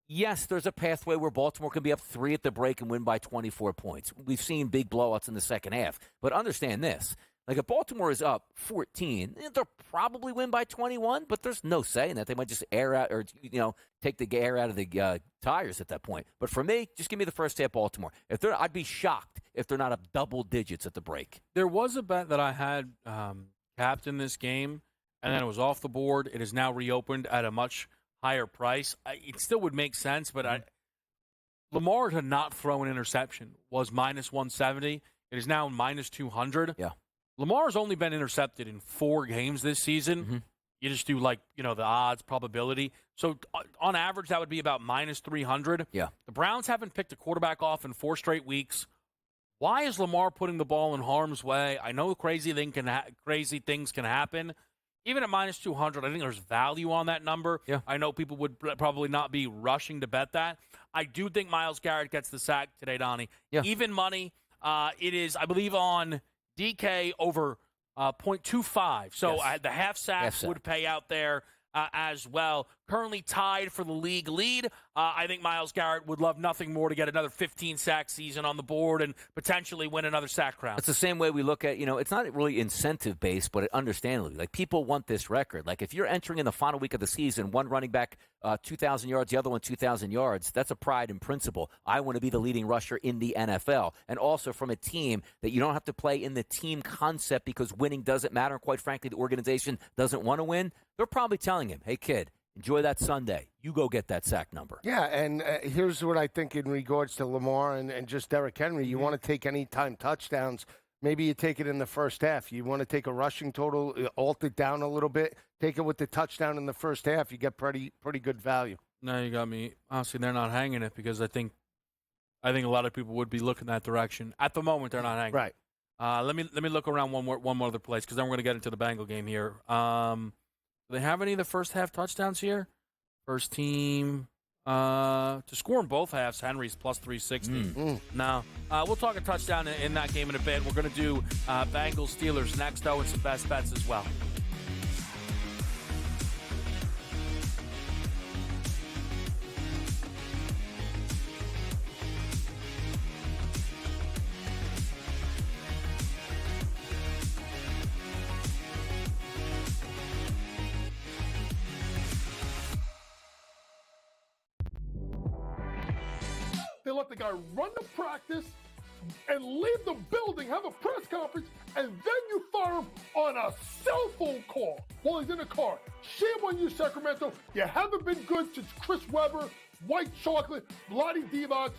yes, there's a pathway where Baltimore can be up 3 at the break and win by 24 points. We've seen big blowouts in the second half. But understand this. Like, if Baltimore is up 14, they'll probably win by 21, but there's no saying that. They might just air out or, take the air out of the tires at that point. But for me, just give me the first half Baltimore. I'd be shocked if they're not up double digits at the break. There was a bet that I had capped in this game, and then it was off the board. It is now reopened at a much higher price. It still would make sense, but Lamar to not throw an interception was minus 170. It is now minus 200. Yeah. Lamar's only been intercepted in 4 games this season. You just do, the odds, probability. So, on average, that would be about minus 300. Yeah. The Browns haven't picked a quarterback off in 4 straight weeks. Why is Lamar putting the ball in harm's way? I know crazy things can happen. Even at minus 200, I think there's value on that number. Yeah. I know people would probably not be rushing to bet that. I do think Myles Garrett gets the sack today, Donnie. Yeah. Even money. It is, I believe, on DK over 0.25. So the half sack would pay out there as well. Currently tied for the league lead. I think Myles Garrett would love nothing more to get another 15-sack season on the board and potentially win another sack crown. It's the same way we look at, it's not really incentive-based, but understandably. Like, people want this record. Like, if you're entering in the final week of the season, one running back 2,000 yards, the other one 2,000 yards, that's a pride and principle. I want to be the leading rusher in the NFL. And also from a team that you don't have to play in the team concept because winning doesn't matter. And quite frankly, the organization doesn't want to win. They're probably telling him, hey, kid, enjoy that Sunday. You go get that sack number. Yeah, and here's what I think in regards to Lamar and just Derrick Henry. You want to take anytime touchdowns. Maybe you take it in the first half. You want to take a rushing total, alt it down a little bit, take it with the touchdown in the first half. You get pretty good value. No, you got me. Honestly, they're not hanging it because I think a lot of people would be looking that direction. At the moment, they're not hanging. Right. Let me look around one more other place because then we're going to get into the Bengal game here. Do they have any of the first half touchdowns here? First team to score in both halves, Henry's plus 360. No. We'll talk a touchdown in that game in a bit. We're going to do Bengals Steelers next, though, and some best bets as well. They let the guy run the practice, and leave the building, have a press conference, and then you fire him on a cell phone call while he's in the car. Shame on you, Sacramento. You haven't been good since Chris Webber, White Chocolate, Vlade Divac,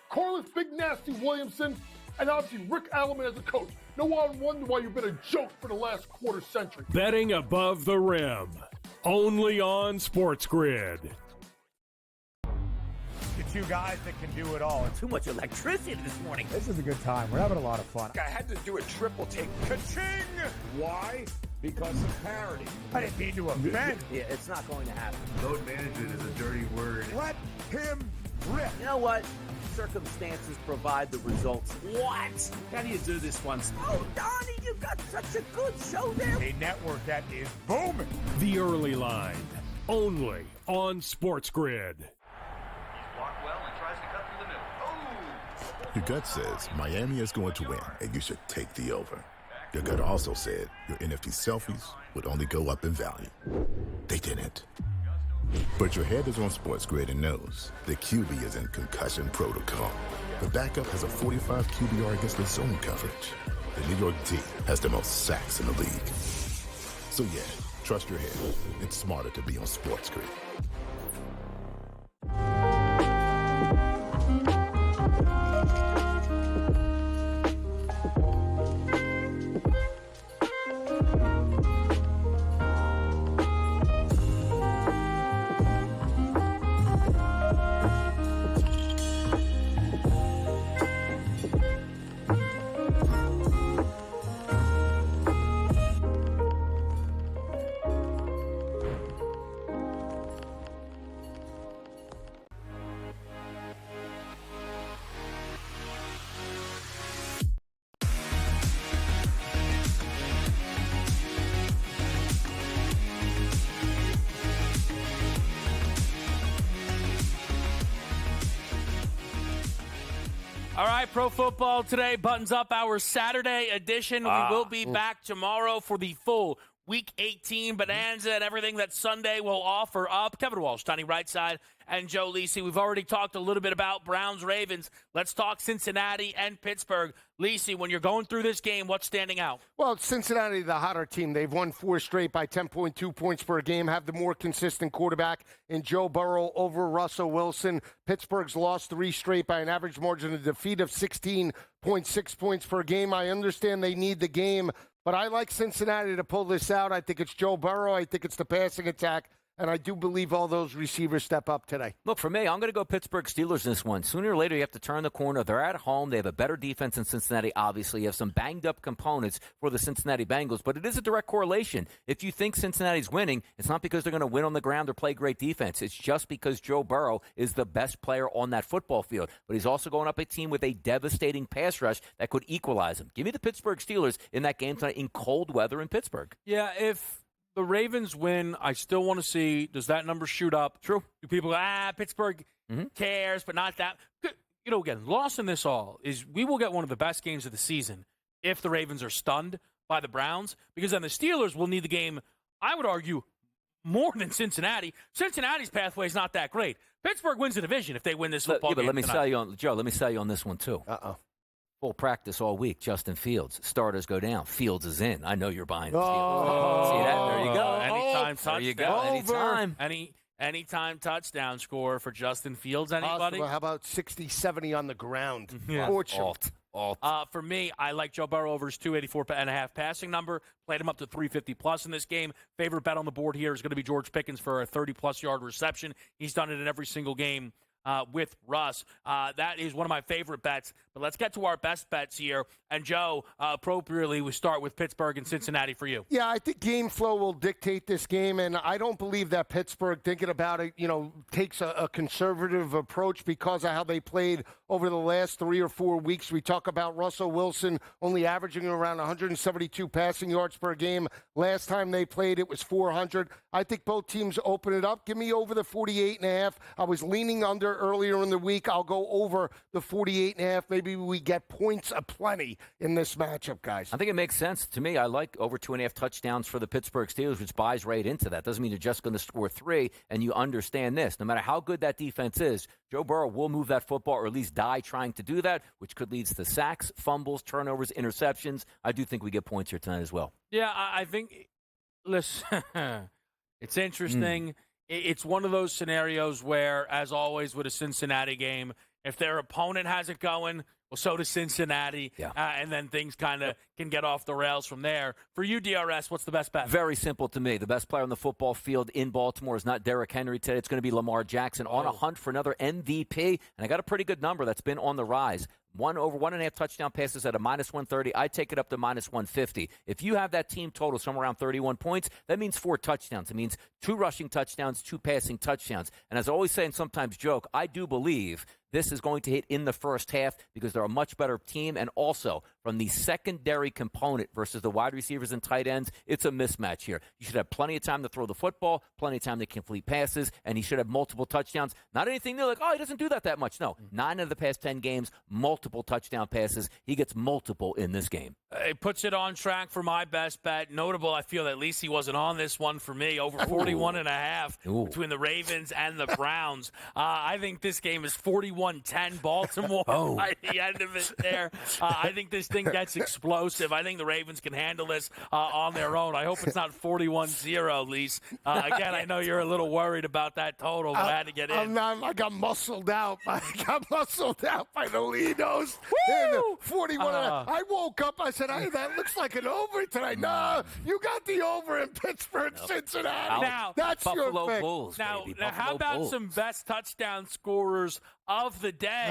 Corliss Big Nasty Williamson, and obviously Rick Alleman as a coach. No one wonder why you've been a joke for the last quarter century. Betting above the rim. Only on SportsGrid. The two guys that can do it all. Too much electricity this morning. This is a good time. We're having a lot of fun. I had to do a triple take. Ka-ching! Why? Because of parity. I didn't mean to offend. Yeah, it's not going to happen. Load management is a dirty word. Let him rip. You know what? Circumstances provide the results. What? How do you do this one? Oh, Donnie, you got such a good show there. A network that is booming. The Early Line. Only on SportsGrid. Blocked well and tries to cut through the middle. Oh! Your gut says Miami is going to win, and you should take the over. Your gut also said your NFT selfies would only go up in value. They didn't. But your head is on SportsGrid and knows the QB is in concussion protocol. The backup has a 45 QBR against the zone coverage. The New York D has the most sacks in the league. So yeah, trust your head. It's smarter to be on SportsGrid. All right, Pro Football Today buttons up our Saturday edition. We will be back tomorrow for the full Week 18 bonanza and everything that Sunday will offer up. Kevin Walsh, Donnie Rightside, and Joe Lisi. We've already talked a little bit about Browns-Ravens. Let's talk Cincinnati and Pittsburgh. Lisi, when you're going through this game, what's standing out? Well, Cincinnati, the hotter team. They've won 4 straight by 10.2 points per game, have the more consistent quarterback in Joe Burrow over Russell Wilson. Pittsburgh's lost 3 straight by an average margin of defeat of 16.6 points per game. I understand they need the game, but I like Cincinnati to pull this out. I think it's Joe Burrow. I think it's the passing attack. And I do believe all those receivers step up today. Look, for me, I'm going to go Pittsburgh Steelers in this one. Sooner or later, you have to turn the corner. They're at home. They have a better defense than Cincinnati, obviously. You have some banged-up components for the Cincinnati Bengals, but it is a direct correlation. If you think Cincinnati's winning, it's not because they're going to win on the ground or play great defense. It's just because Joe Burrow is the best player on that football field. But he's also going up a team with a devastating pass rush that could equalize him. Give me the Pittsburgh Steelers in that game tonight in cold weather in Pittsburgh. Yeah, if the Ravens win, I still want to see, does that number shoot up? True. Do people go, Pittsburgh cares, but not that? You know, again, lost in this all is we will get one of the best games of the season if the Ravens are stunned by the Browns, because then the Steelers will need the game, I would argue, more than Cincinnati. Cincinnati's pathway is not that great. Pittsburgh wins the division if they win this football game but let me tonight. sell you on, Joe, let me sell you on this one, too. Full practice all week. Justin Fields. Starters go down. Fields is in. I know you're buying Fields. See that? There you go. Anytime touchdown. There you go. Anytime. Anytime touchdown score for Justin Fields. Anybody? How about 60-70 on the ground? Yeah. Alt. For me, I like Joe Burrow over his 284.5 passing number. Played him up to 350-plus in this game. Favorite bet on the board here is going to be George Pickens for a 30-plus yard reception. He's done it in every single game with Russ. That is one of my favorite bets. But let's get to our best bets here. And, Joe, appropriately, we start with Pittsburgh and Cincinnati for you. Yeah, I think game flow will dictate this game, and I don't believe that Pittsburgh, thinking about it, takes a conservative approach because of how they played over the last 3 or 4 weeks. We talk about Russell Wilson only averaging around 172 passing yards per game. Last time they played, it was 400. I think both teams open it up. Give me over the 48.5. I was leaning under here earlier in the week. I'll go over the 48.5. Maybe we get points aplenty in this matchup, guys. I think it makes sense to me. I like over 2.5 touchdowns for the Pittsburgh Steelers, which buys right into that. Doesn't mean you're just going to score 3, and you understand this. No matter how good that defense is, Joe Burrow will move that football or at least die trying to do that, which could lead to sacks, fumbles, turnovers, interceptions. I do think we get points here tonight as well. Yeah, I think, listen, it's interesting. It's one of those scenarios where, as always with a Cincinnati game, if their opponent has it going, well, so does Cincinnati, and then things kind of can get off the rails from there. For you, DRS, what's the best bet? Very simple to me. The best player on the football field in Baltimore is not Derrick Henry today. It's going to be Lamar Jackson on a hunt for another MVP, and I got a pretty good number that's been on the rise. Over 1.5 touchdown passes at a -130. I take it up to -150. If you have that team total somewhere around 31 points, that means 4 touchdowns. It means 2 rushing touchdowns, 2 passing touchdowns. And as I always say and sometimes joke, I do believe this is going to hit in the first half because they're a much better team. And also, from the secondary component versus the wide receivers and tight ends, it's a mismatch here. You should have plenty of time to throw the football, plenty of time to complete passes, and he should have multiple touchdowns. Not anything new like, he doesn't do that much. No, 9 of the past 10 games, multiple touchdown passes. He gets multiple in this game. It puts it on track for my best bet. Notable, I feel that Lisi wasn't on this one for me. Over 41.5 between the Ravens and the Browns. I think this game is 41-10 Baltimore by the end of it there. I think this thing gets explosive. I think the Ravens can handle this on their own. I hope it's not 41-0, Lise. Again, I know you're a little worried about that total, but I had to get in. I got muscled out. I got muscled out by the Linos. And 41. I woke up. I said, that looks like an over tonight. No, you got the over in Pittsburgh, Cincinnati. Now, that's Buffalo your pick. Bulls, now baby. how Buffalo about Bulls. some best touchdown scorers of the day?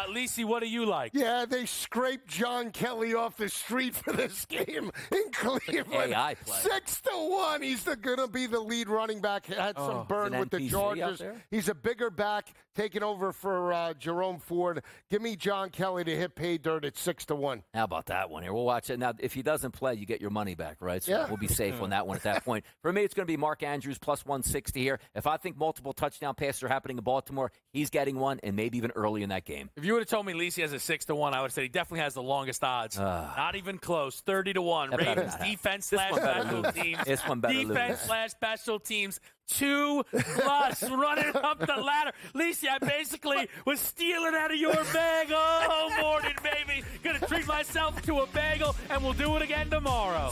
Lisi, what do you like? Yeah, they scraped John Kelly off the street for this game in Cleveland. AI play. 6-1. He's going to be the lead running back. Had some burn with the NPC Chargers. He's a bigger back, taking over for Jerome Ford. Give me John Kelly to hit pay dirt at 6-1. How about that one here? We'll watch it. Now, if he doesn't play, you get your money back, right? So we'll be safe on that one at that point. For me, it's going to be Mark Andrews plus 160 here. If I think multiple touchdown passes are happening in Baltimore, he's getting one, and maybe even early in that game. If you would have told me Lisi has a 6-1, I would have said he definitely has the longest odds. Not even close. 30-1. Ravens defense slash special teams. This one better defense slash special teams. 2+ running up the ladder. Lisi, I basically was stealing out of your bag all morning, baby. Gonna treat myself to a bagel, and we'll do it again tomorrow.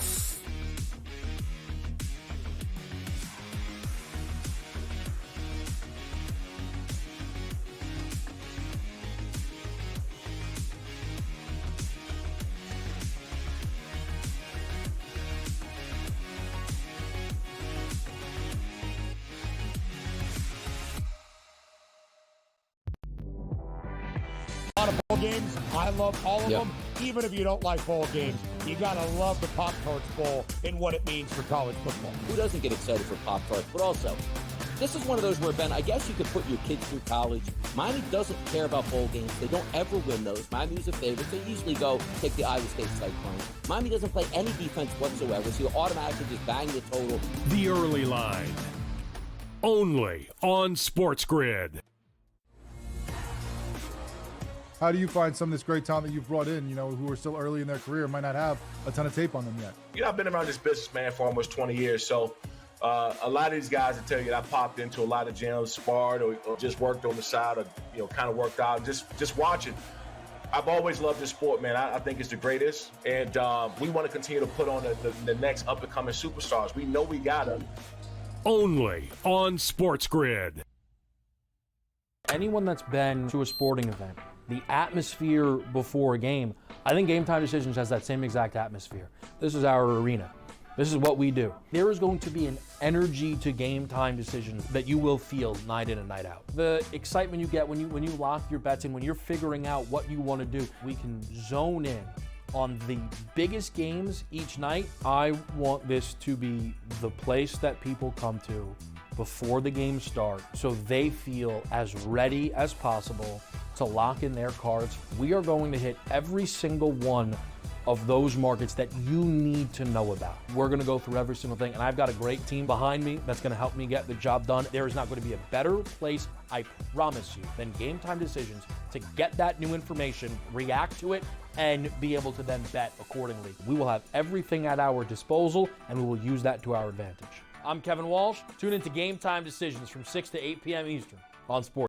A lot of bowl games. I love all of them. Even if you don't like bowl games, you gotta love the Pop-Tarts Bowl and what it means for college football. Who doesn't get excited for Pop-Tarts? But also, this is one of those where, Ben, I guess you could put your kids through college. Miami doesn't care about bowl games. They don't ever win those. Miami's a favorite. They usually go take the Iowa State Cyclones. Miami doesn't play any defense whatsoever, so you automatically just bang the total. The Early Line. Only on SportsGrid. How do you find some of this great talent that you've brought in, who are still early in their career, might not have a ton of tape on them yet? I've been around this business, man, for almost 20 years. So a lot of these guys will tell you that I popped into a lot of gyms, sparred or just worked on the side or, kind of worked out, just watching. I've always loved this sport, man. I think it's the greatest. And we want to continue to put on the next up-and-coming superstars. We know we got them. Only on SportsGrid. Anyone that's been to a sporting event, the atmosphere before a game, I think Game Time Decisions has that same exact atmosphere. This is our arena. This is what we do. There is going to be an energy to Game Time Decisions that you will feel night in and night out. The excitement you get when you lock your bets in, when you're figuring out what you want to do, we can zone in on the biggest games each night. I want this to be the place that people come to before the games start so they feel as ready as possible to lock in their cards. We are going to hit every single one of those markets that you need to know about. We're going to go through every single thing, and I've got a great team behind me that's going to help me get the job done. There is not going to be a better place, I promise you, than Game Time Decisions to get that new information, react to it, and be able to then bet accordingly. We will have everything at our disposal, and we will use that to our advantage. I'm Kevin Walsh. Tune into Game Time Decisions from 6 to 8 p.m. Eastern on Sports.